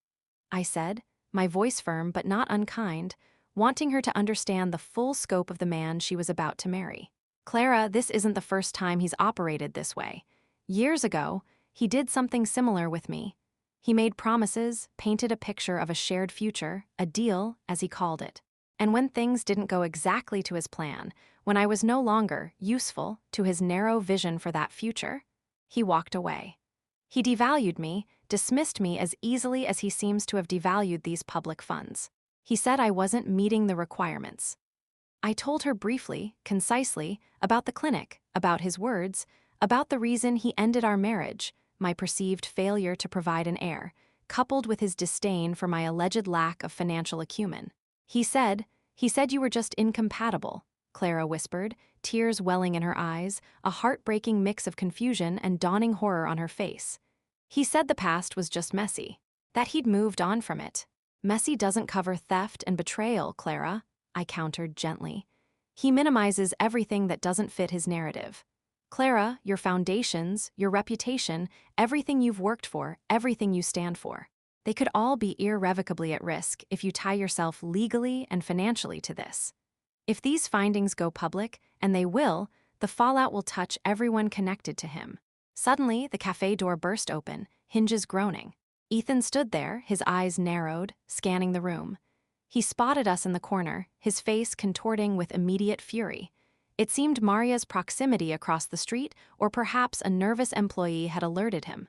I said, my voice firm but not unkind, wanting her to understand the full scope of the man she was about to marry. Clara, this isn't the first time he's operated this way. Years ago, he did something similar with me. He made promises, painted a picture of a shared future, a deal, as he called it. And when things didn't go exactly to his plan, when I was no longer useful to his narrow vision for that future, he walked away. He devalued me, dismissed me as easily as he seems to have devalued these public funds. He said I wasn't meeting the requirements. I told her briefly, concisely, about the clinic, about his words, about the reason he ended our marriage, my perceived failure to provide an heir, coupled with his disdain for my alleged lack of financial acumen. He said you were just incompatible, Clara whispered, tears welling in her eyes, a heartbreaking mix of confusion and dawning horror on her face. He said the past was just messy, that he'd moved on from it. Messy doesn't cover theft and betrayal, Clara, I countered gently. He minimizes everything that doesn't fit his narrative. Clara, your foundations, your reputation, everything you've worked for, everything you stand for. They could all be irrevocably at risk if you tie yourself legally and financially to this. If these findings go public, and they will, the fallout will touch everyone connected to him. Suddenly, the cafe door burst open, hinges groaning. Ethan stood there, his eyes narrowed, scanning the room. He spotted us in the corner, his face contorting with immediate fury. It seemed Maria's proximity across the street, or perhaps a nervous employee had alerted him.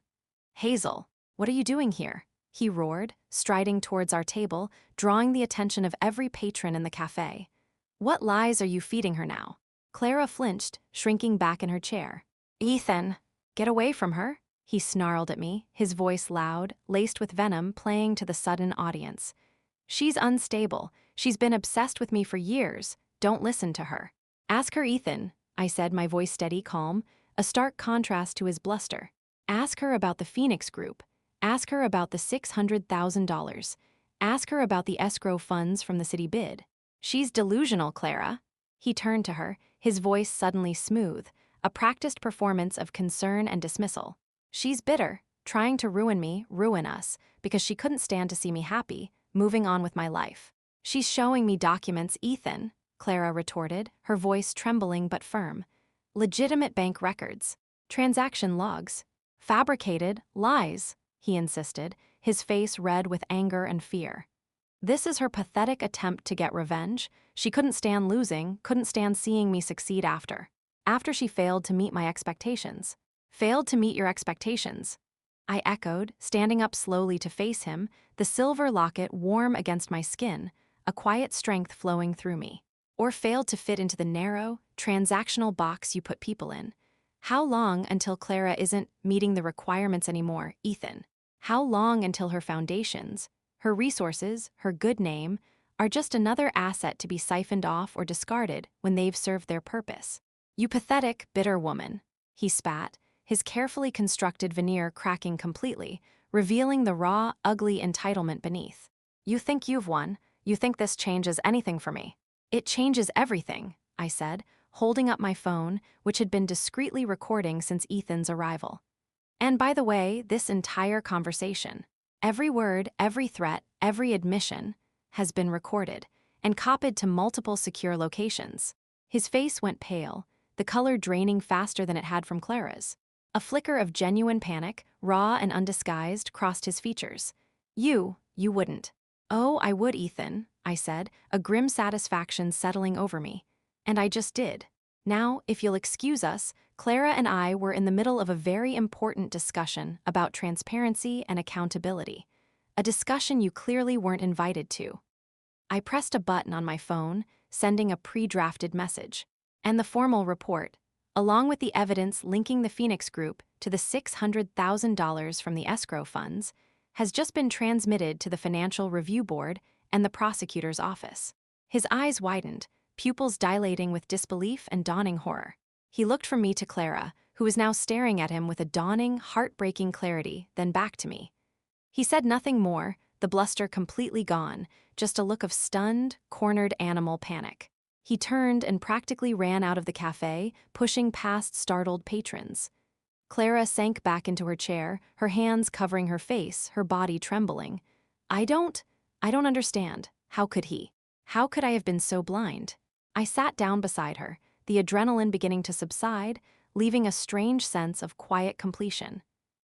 "Hazel, what are you doing here?" he roared, striding towards our table, drawing the attention of every patron in the cafe. "What lies are you feeding her now?" Clara flinched, shrinking back in her chair. "Ethan, get away from her," he snarled at me, his voice loud, laced with venom, playing to the sudden audience. "She's unstable. She's been obsessed with me for years. Don't listen to her." "Ask her, Ethan," I said, my voice steady, calm, a stark contrast to his bluster. "Ask her about the Phoenix Group. Ask her about the $600,000. Ask her about the escrow funds from the city bid. She's delusional, Clara." He turned to her, his voice suddenly smooth, a practiced performance of concern and dismissal. "She's bitter, trying to ruin me, ruin us, because she couldn't stand to see me happy, moving on with my life. She's showing me documents, Ethan," Clara retorted, her voice trembling but firm. "Legitimate bank records, transaction logs, fabricated lies," he insisted, his face red with anger and fear. "This is her pathetic attempt to get revenge. She couldn't stand losing, couldn't stand seeing me succeed after she failed to meet my expectations." "Failed to meet your expectations?" I echoed, standing up slowly to face him, the silver locket warm against my skin, a quiet strength flowing through me. "Or failed to fit into the narrow, transactional box you put people in? How long until Clara isn't meeting the requirements anymore, Ethan? How long until her foundations, her resources, her good name, are just another asset to be siphoned off or discarded when they've served their purpose? You pathetic, bitter woman," he spat, his carefully constructed veneer cracking completely, revealing the raw, ugly entitlement beneath. "You think you've won. You think this changes anything for me." "It changes everything," I said, holding up my phone, which had been discreetly recording since Ethan's arrival. "And by the way, this entire conversation, every word, every threat, every admission, has been recorded and copied to multiple secure locations." His face went pale, the color draining faster than it had from Clara's. A flicker of genuine panic, raw and undisguised, crossed his features. You wouldn't." "Oh, I would, Ethan," I said, a grim satisfaction settling over me. "And I just did. Now, if you'll excuse us, Clara and I were in the middle of a very important discussion about transparency and accountability. A discussion you clearly weren't invited to." I pressed a button on my phone, sending a pre-drafted message. "And the formal report, along with the evidence linking the Phoenix Group to the $600,000 from the escrow funds, has just been transmitted to the Financial Review Board and the prosecutor's office." His eyes widened, pupils dilating with disbelief and dawning horror. He looked from me to Clara, who was now staring at him with a dawning, heartbreaking clarity, then back to me. He said nothing more, the bluster completely gone, just a look of stunned, cornered animal panic. He turned and practically ran out of the cafe, pushing past startled patrons. Clara sank back into her chair, her hands covering her face, her body trembling. I don't understand. How could he? How could I have been so blind? I sat down beside her, the adrenaline beginning to subside, leaving a strange sense of quiet completion.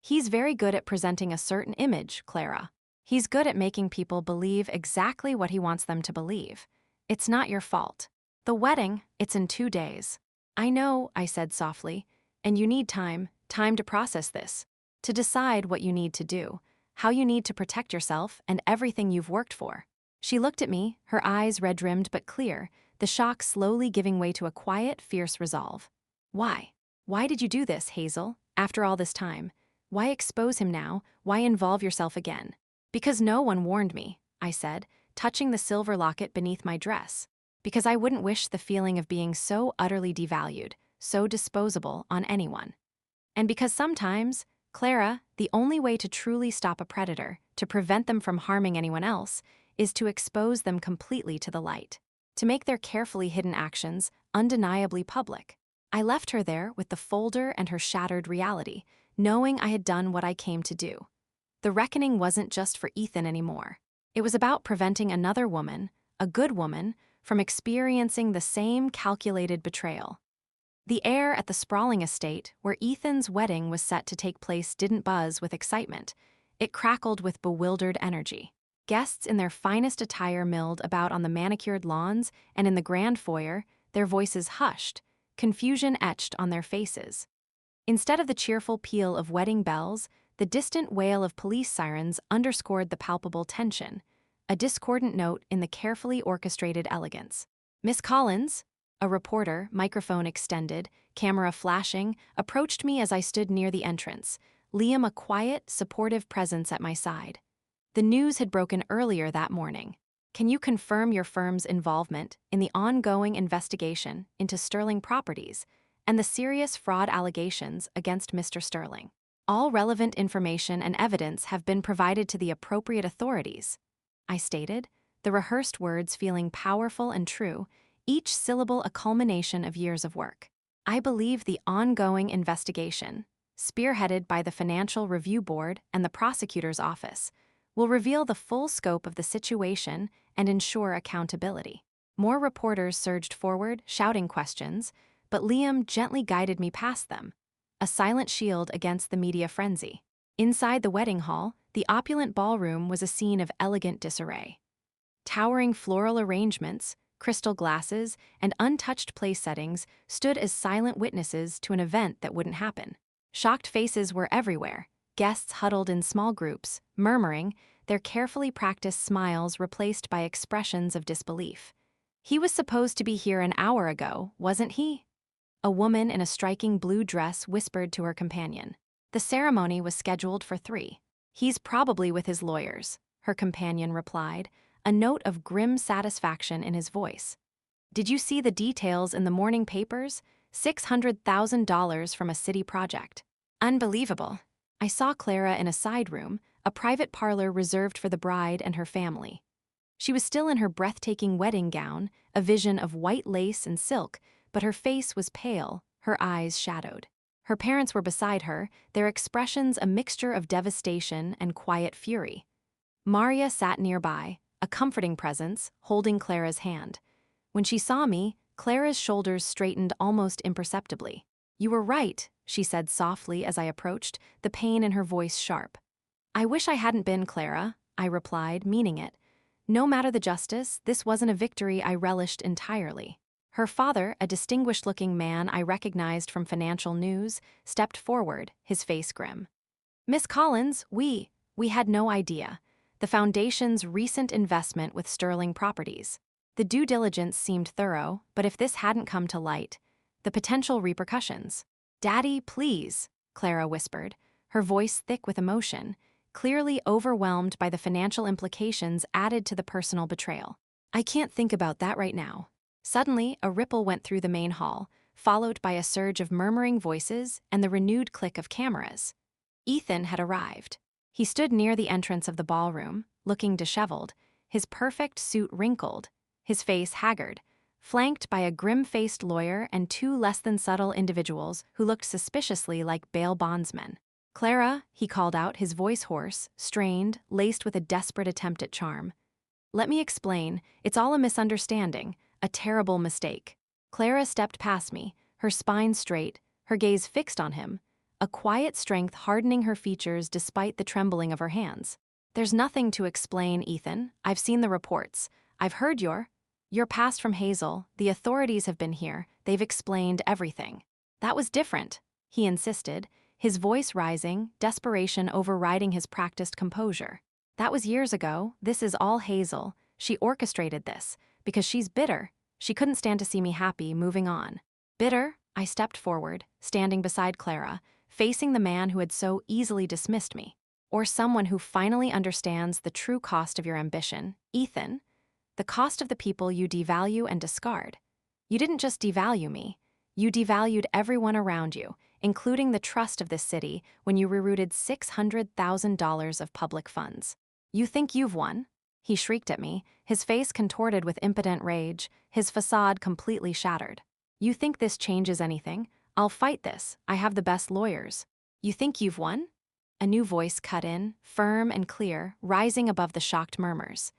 He's very good at presenting a certain image, Clara. He's good at making people believe exactly what he wants them to believe. It's not your fault. The wedding, it's in 2 days. I know, I said softly, and you need time to process this, to decide what you need to do, how you need to protect yourself and everything you've worked for. She looked at me, her eyes red-rimmed but clear, the shock slowly giving way to a quiet, fierce resolve. Why? Why did you do this, Hazel, after all this time? Why expose him now? Why involve yourself again? Because no one warned me, I said, touching the silver locket beneath my dress. Because I wouldn't wish the feeling of being so utterly devalued, so disposable on anyone. And because sometimes, Clara, the only way to truly stop a predator, to prevent them from harming anyone else, is to expose them completely to the light, to make their carefully hidden actions undeniably public. I left her there with the folder and her shattered reality, knowing I had done what I came to do. The reckoning wasn't just for Ethan anymore. It was about preventing another woman, a good woman, from experiencing the same calculated betrayal. The air at the sprawling estate where Ethan's wedding was set to take place didn't buzz with excitement. It crackled with bewildered energy. Guests in their finest attire milled about on the manicured lawns, and in the grand foyer, their voices hushed, confusion etched on their faces. Instead of the cheerful peal of wedding bells, the distant wail of police sirens underscored the palpable tension, a discordant note in the carefully orchestrated elegance. "Miss Collins," a reporter, microphone extended, camera flashing, approached me as I stood near the entrance, Liam a quiet, supportive presence at my side. The news had broken earlier that morning. "Can you confirm your firm's involvement in the ongoing investigation into Sterling Properties and the serious fraud allegations against Mr. Sterling? All relevant information and evidence have been provided to the appropriate authorities," I stated, the rehearsed words feeling powerful and true, each syllable a culmination of years of work. I believe the ongoing investigation, spearheaded by the Financial Review Board and the prosecutor's office, will reveal the full scope of the situation and ensure accountability. More reporters surged forward, shouting questions, but Liam gently guided me past them, a silent shield against the media frenzy. Inside the wedding hall, the opulent ballroom was a scene of elegant disarray. Towering floral arrangements, crystal glasses, and untouched place settings stood as silent witnesses to an event that wouldn't happen. Shocked faces were everywhere, guests huddled in small groups, murmuring, their carefully practiced smiles replaced by expressions of disbelief. "He was supposed to be here an hour ago, wasn't he?" A woman in a striking blue dress whispered to her companion. "The ceremony was scheduled for 3. He's probably with his lawyers," her companion replied, a note of grim satisfaction in his voice. "Did you see the details in the morning papers? $600,000 from a city project. Unbelievable." I saw Clara in a side room, a private parlor reserved for the bride and her family. She was still in her breathtaking wedding gown, a vision of white lace and silk, but her face was pale, her eyes shadowed. Her parents were beside her, their expressions a mixture of devastation and quiet fury. Maria sat nearby, a comforting presence, holding Clara's hand. When she saw me, Clara's shoulders straightened almost imperceptibly. "You were right," she said softly as I approached, the pain in her voice sharp. "I wish I hadn't been, Clara," I replied, meaning it. No matter the justice, this wasn't a victory I relished entirely. Her father, a distinguished-looking man I recognized from financial news, stepped forward, his face grim. "Miss Collins, we had no idea. The Foundation's recent investment with Sterling Properties. The due diligence seemed thorough, but if this hadn't come to light, the potential repercussions." "Daddy, please," Clara whispered, her voice thick with emotion, clearly overwhelmed by the financial implications added to the personal betrayal. "I can't think about that right now." Suddenly, a ripple went through the main hall, followed by a surge of murmuring voices and the renewed click of cameras. Ethan had arrived. He stood near the entrance of the ballroom, looking disheveled, his perfect suit wrinkled, his face haggard, flanked by a grim-faced lawyer and 2 less-than-subtle individuals who looked suspiciously like bail bondsmen. "Clara," he called out, his voice hoarse, strained, laced with a desperate attempt at charm. Let me explain. It's all a misunderstanding, a terrible mistake. Clara stepped past me, her spine straight, her gaze fixed on him, a quiet strength hardening her features despite the trembling of her hands. There's nothing to explain, Ethan. I've seen the reports. I've heard your past from Hazel. The authorities have been here. They've explained everything. That was different, he insisted, his voice rising, desperation overriding his practiced composure. That was years ago. This is all Hazel. She orchestrated this, because she's bitter. She couldn't stand to see me happy, moving on. Bitter? I stepped forward, standing beside Clara, facing the man who had so easily dismissed me. Or someone who finally understands the true cost of your ambition. Ethan, the cost of the people you devalue and discard. You didn't just devalue me. You devalued everyone around you, including the trust of this city, when you rerouted $600,000 of public funds. You think you've won? He shrieked at me, his face contorted with impotent rage, his facade completely shattered. You think this changes anything? I'll fight this. I have the best lawyers. You think you've won? A new voice cut in, firm and clear, rising above the shocked murmurs.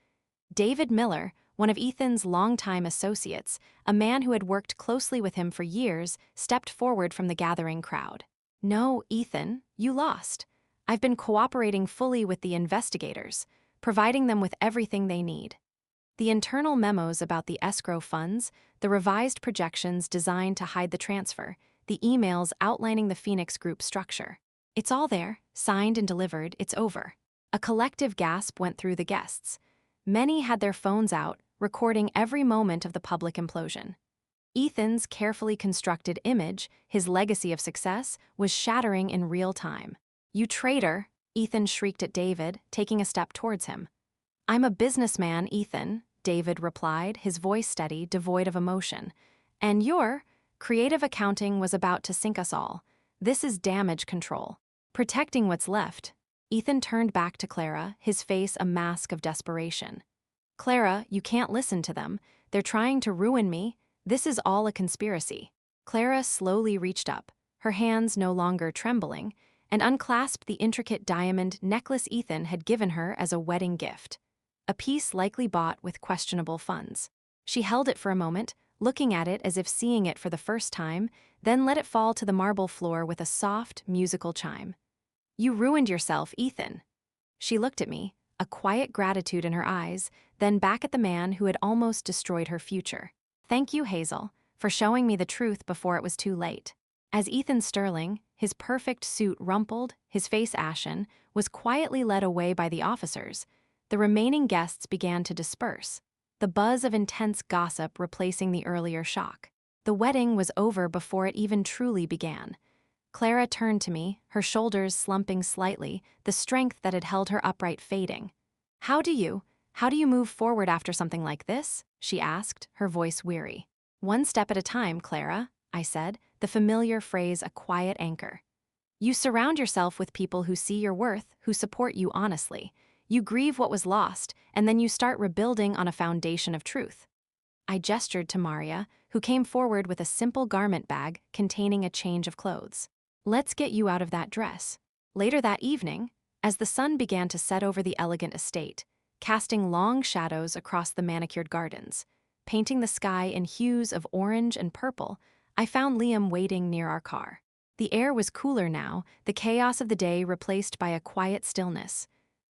David Miller, one of Ethan's longtime associates, a man who had worked closely with him for years, stepped forward from the gathering crowd. No, Ethan, you lost. I've been cooperating fully with the investigators, providing them with everything they need. The internal memos about the escrow funds, the revised projections designed to hide the transfer, the emails outlining the Phoenix Group structure. It's all there, signed and delivered, it's over. A collective gasp went through the guests. Many had their phones out, recording every moment of the public implosion. Ethan's carefully constructed image, his legacy of success, was shattering in real time. You traitor, Ethan shrieked at David, taking a step towards him. I'm a businessman, Ethan, David replied, his voice steady, devoid of emotion. And your creative accounting was about to sink us all. This is damage control. Protecting what's left. Ethan turned back to Clara, his face a mask of desperation. Clara, you can't listen to them. They're trying to ruin me. This is all a conspiracy. Clara slowly reached up, her hands no longer trembling, and unclasped the intricate diamond necklace Ethan had given her as a wedding gift. A piece likely bought with questionable funds. She held it for a moment, looking at it as if seeing it for the first time, then let it fall to the marble floor with a soft, musical chime. You ruined yourself, Ethan. She looked at me, a quiet gratitude in her eyes, then back at the man who had almost destroyed her future. Thank you, Hazel, for showing me the truth before it was too late. As Ethan Sterling, his perfect suit rumpled, his face ashen, was quietly led away by the officers, the remaining guests began to disperse, the buzz of intense gossip replacing the earlier shock. The wedding was over before it even truly began. Clara turned to me, her shoulders slumping slightly, the strength that had held her upright fading. How do you move forward after something like this? She asked, her voice weary. One step at a time, Clara, I said, the familiar phrase a quiet anchor. You surround yourself with people who see your worth, who support you honestly. You grieve what was lost, and then you start rebuilding on a foundation of truth. I gestured to Maria, who came forward with a simple garment bag containing a change of clothes. Let's get you out of that dress. Later that evening, as the sun began to set over the elegant estate, casting long shadows across the manicured gardens, painting the sky in hues of orange and purple, I found Liam waiting near our car. The air was cooler now, the chaos of the day replaced by a quiet stillness.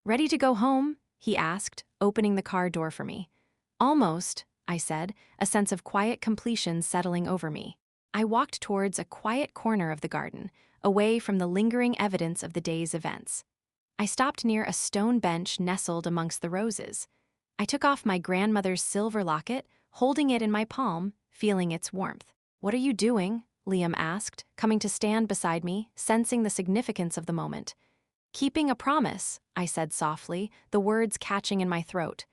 Ready to go home? He asked, opening the car door for me. Almost, I said, a sense of quiet completion settling over me. I walked towards a quiet corner of the garden, away from the lingering evidence of the day's events. I stopped near a stone bench nestled amongst the roses. I took off my grandmother's silver locket, holding it in my palm, feeling its warmth. What are you doing? Liam asked, coming to stand beside me, sensing the significance of the moment. Keeping a promise, I said softly, the words catching in my throat.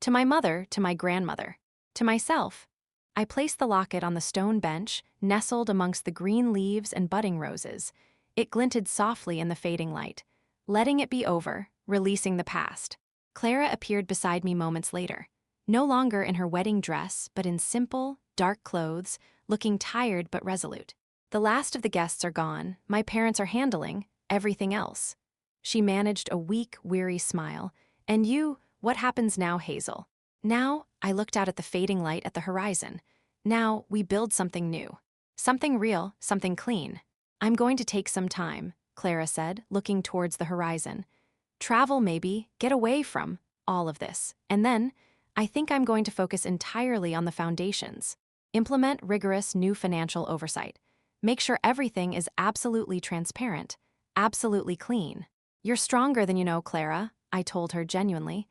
To my mother, to my grandmother. To myself. I placed the locket on the stone bench, nestled amongst the green leaves and budding roses. It glinted softly in the fading light. Letting it be over, releasing the past. Clara appeared beside me moments later, no longer in her wedding dress, but in simple, dark clothes, looking tired but resolute. The last of the guests are gone. My parents are handling everything else. She managed a weak, weary smile. And you, What happens now, Hazel? Now, I looked out at the fading light at the horizon. Now, we build something new. Something real, something clean. I'm going to take some time, Clara said, looking towards the horizon. Travel maybe, get away from all of this. And then, I think I'm going to focus entirely on the foundations. Implement rigorous new financial oversight. Make sure everything is absolutely transparent, absolutely clean. You're stronger than you know, Clara, I told her genuinely.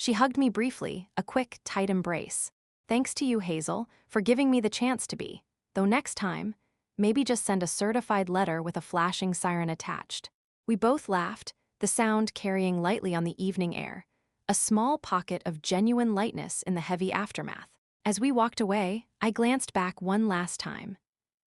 She hugged me briefly, a quick, tight embrace. Thanks to you, Hazel, for giving me the chance to be. Though next time, maybe just send a certified letter with a flashing siren attached. We both laughed, the sound carrying lightly on the evening air, a small pocket of genuine lightness in the heavy aftermath. As we walked away, I glanced back one last time.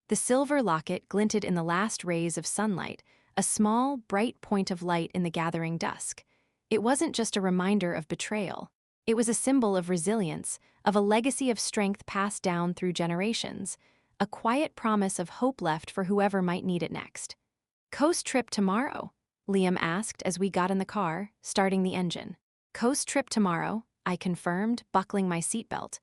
The silver locket glinted in the last rays of sunlight, a small, bright point of light in the gathering dusk. It wasn't just a reminder of betrayal. It was a symbol of resilience, of a legacy of strength passed down through generations, a quiet promise of hope left for whoever might need it next. Coast trip tomorrow? Liam asked as we got in the car, starting the engine. Coast trip tomorrow, I confirmed, buckling my seatbelt.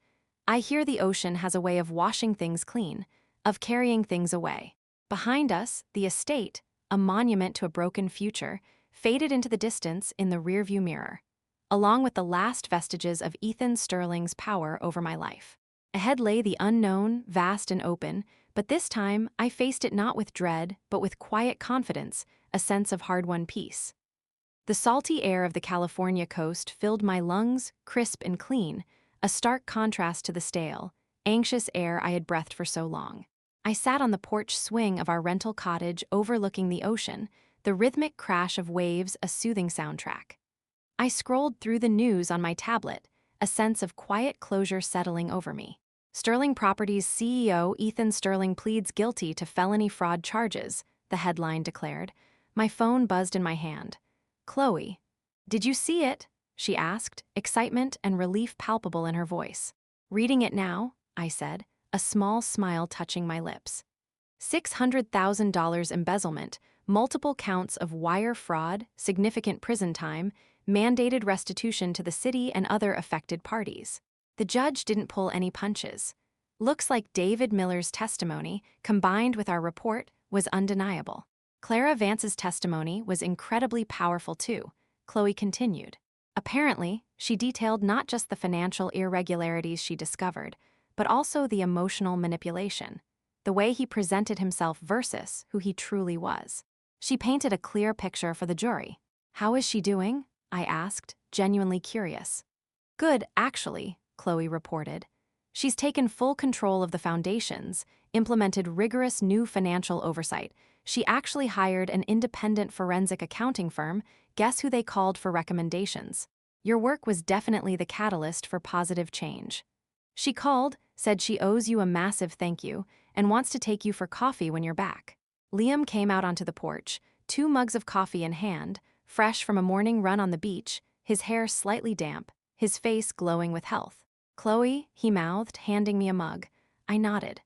I hear the ocean has a way of washing things clean, of carrying things away. Behind us, the estate, a monument to a broken future, faded into the distance in the rearview mirror, along with the last vestiges of Ethan Sterling's power over my life. Ahead lay the unknown, vast and open, but this time I faced it not with dread, but with quiet confidence, a sense of hard-won peace. The salty air of the California coast filled my lungs, crisp and clean, a stark contrast to the stale, anxious air I had breathed for so long. I sat on the porch swing of our rental cottage overlooking the ocean, the rhythmic crash of waves a soothing soundtrack. I scrolled through the news on my tablet, a sense of quiet closure settling over me. Sterling Properties CEO Ethan Sterling pleads guilty to felony fraud charges, the headline declared. My phone buzzed in my hand. Chloe, did you see it? She asked, excitement and relief palpable in her voice. Reading it now, I said, a small smile touching my lips. $600,000 embezzlement, multiple counts of wire fraud, significant prison time, mandated restitution to the city and other affected parties. The judge didn't pull any punches. Looks like David Miller's testimony, combined with our report, was undeniable. Clara Vance's testimony was incredibly powerful too, Chloe continued. Apparently, she detailed not just the financial irregularities she discovered, but also the emotional manipulation, the way he presented himself versus who he truly was. She painted a clear picture for the jury. How is she doing? I asked, genuinely curious. Good, actually, Chloe reported. She's taken full control of the foundations, implemented rigorous new financial oversight. She actually hired an independent forensic accounting firm. Guess who they called for recommendations? Your work was definitely the catalyst for positive change. She called, said she owes you a massive thank you, and wants to take you for coffee when you're back. Liam came out onto the porch, 2 mugs of coffee in hand, fresh from a morning run on the beach, his hair slightly damp, his face glowing with health. Chloe, he mouthed, handing me a mug. I nodded.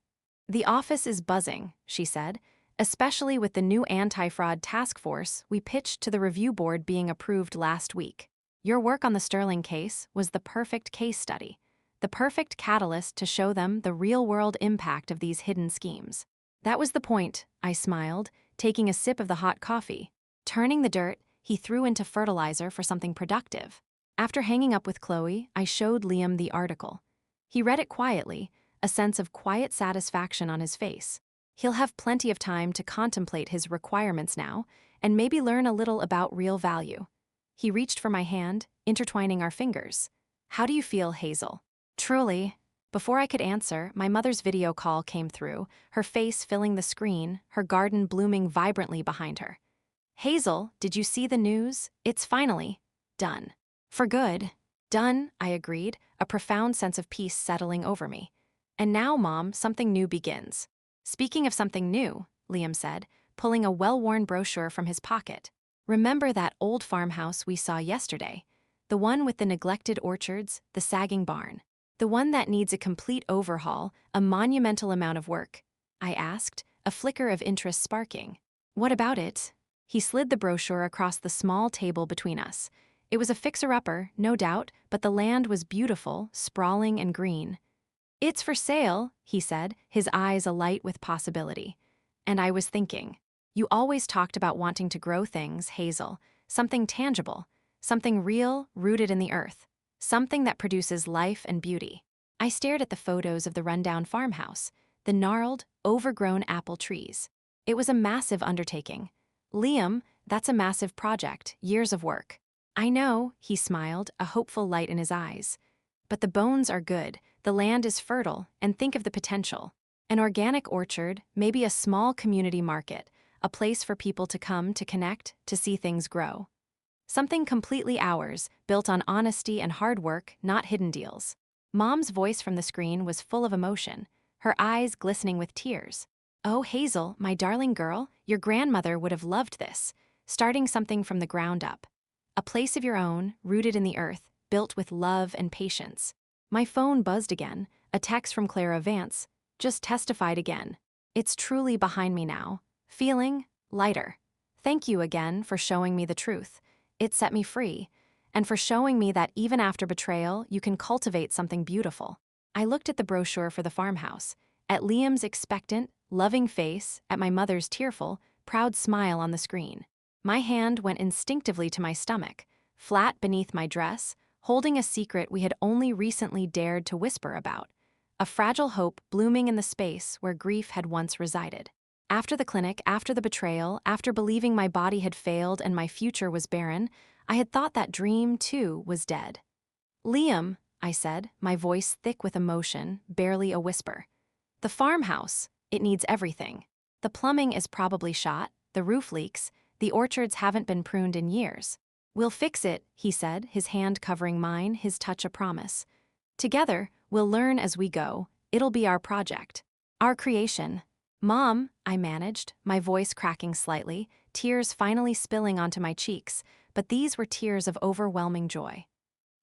The office is buzzing, she said, especially with the new anti-fraud task force we pitched to the review board being approved last week. Your work on the Sterling case was the perfect case study, the perfect catalyst to show them the real-world impact of these hidden schemes. That was the point, I smiled, taking a sip of the hot coffee. Turning the dirt, he threw into fertilizer for something productive. After hanging up with Chloe, I showed Liam the article. He read it quietly, a sense of quiet satisfaction on his face. He'll have plenty of time to contemplate his requirements now, and maybe learn a little about real value. He reached for my hand, intertwining our fingers. How do you feel, Hazel? Truly. Before I could answer, my mother's video call came through, her face filling the screen, her garden blooming vibrantly behind her. Hazel, did you see the news? It's finally done. For good. Done, I agreed, a profound sense of peace settling over me. And now, Mom, something new begins. Speaking of something new, Liam said, pulling a well-worn brochure from his pocket. Remember that old farmhouse we saw yesterday? The one with the neglected orchards, the sagging barn. The one that needs a complete overhaul, a monumental amount of work? I asked, a flicker of interest sparking. What about it? He slid the brochure across the small table between us. It was a fixer-upper, no doubt, but the land was beautiful, sprawling and green. "It's for sale," he said, his eyes alight with possibility. And I was thinking, you always talked about wanting to grow things, Hazel, something tangible, something real, rooted in the earth, something that produces life and beauty. I stared at the photos of the rundown farmhouse, the gnarled, overgrown apple trees. It was a massive undertaking. "Liam, that's a massive project, years of work." "I know," he smiled, a hopeful light in his eyes. "But the bones are good, the land is fertile, and think of the potential. An organic orchard, maybe a small community market, a place for people to come to connect, to see things grow. Something completely ours, built on honesty and hard work, not hidden deals." Mom's voice from the screen was full of emotion, her eyes glistening with tears. "Oh, Hazel, my darling girl, your grandmother would have loved this. Starting something from the ground up. A place of your own, rooted in the earth, built with love and patience." My phone buzzed again, a text from Clara Vance, just testified again. "It's truly behind me now. Feeling lighter. Thank you again for showing me the truth. It set me free. And for showing me that even after betrayal, you can cultivate something beautiful." I looked at the brochure for the farmhouse, at Liam's expectant, loving face, at my mother's tearful, proud smile on the screen. My hand went instinctively to my stomach, flat beneath my dress, holding a secret we had only recently dared to whisper about, a fragile hope blooming in the space where grief had once resided. After the clinic, after the betrayal, after believing my body had failed and my future was barren, I had thought that dream, too, was dead. "Liam," I said, my voice thick with emotion, barely a whisper. "The farmhouse, it needs everything. The plumbing is probably shot, the roof leaks, the orchards haven't been pruned in years. We'll fix it," he said, his hand covering mine, his touch a promise. "Together, we'll learn as we go. It'll be our project. Our creation." "Mom," I managed, my voice cracking slightly, tears finally spilling onto my cheeks, but these were tears of overwhelming joy.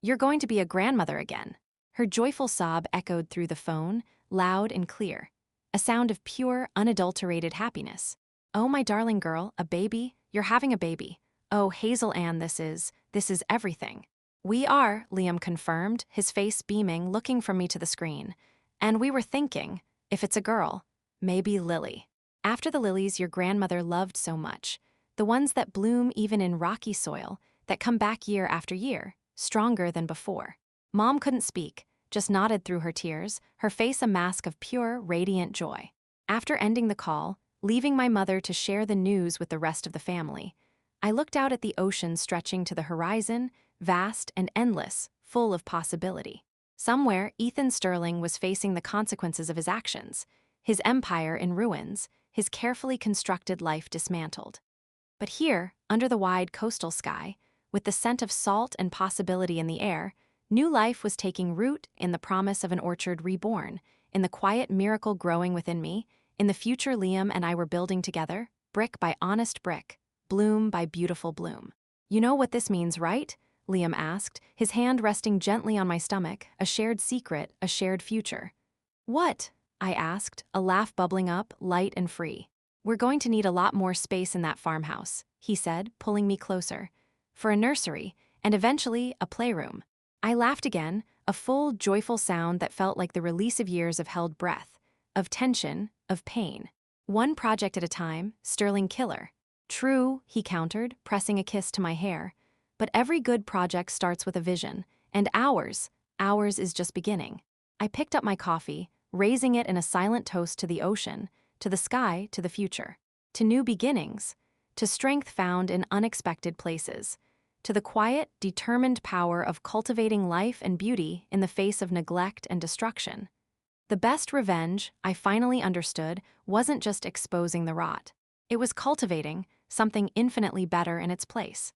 "You're going to be a grandmother again." Her joyful sob echoed through the phone, loud and clear, a sound of pure, unadulterated happiness. "Oh, my darling girl, a baby? You're having a baby. Oh, Hazel Ann, this is everything." "We are," Liam confirmed, his face beaming, looking from me to the screen. "And we were thinking, if it's a girl, maybe Lily. After the lilies your grandmother loved so much, the ones that bloom even in rocky soil, that come back year after year, stronger than before." Mom couldn't speak, just nodded through her tears, her face a mask of pure, radiant joy. After ending the call, leaving my mother to share the news with the rest of the family, I looked out at the ocean stretching to the horizon, vast and endless, full of possibility. Somewhere, Ethan Sterling was facing the consequences of his actions, his empire in ruins, his carefully constructed life dismantled. But here, under the wide coastal sky, with the scent of salt and possibility in the air, new life was taking root in the promise of an orchard reborn, in the quiet miracle growing within me, in the future Liam and I were building together, brick by honest brick, bloom by beautiful bloom. "You know what this means, right?" Liam asked, his hand resting gently on my stomach, a shared secret, a shared future. "What?" I asked, a laugh bubbling up, light and free. "We're going to need a lot more space in that farmhouse," he said, pulling me closer. "For a nursery, and eventually a playroom." I laughed again, a full, joyful sound that felt like the release of years of held breath, of tension, of pain. "One project at a time, Sterling Killer." "True," he countered, pressing a kiss to my hair. "But every good project starts with a vision, and ours is just beginning." I picked up my coffee, raising it in a silent toast to the ocean, to the sky, to the future, to new beginnings, to strength found in unexpected places, to the quiet, determined power of cultivating life and beauty in the face of neglect and destruction. The best revenge, I finally understood, wasn't just exposing the rot. It was cultivating something infinitely better in its place.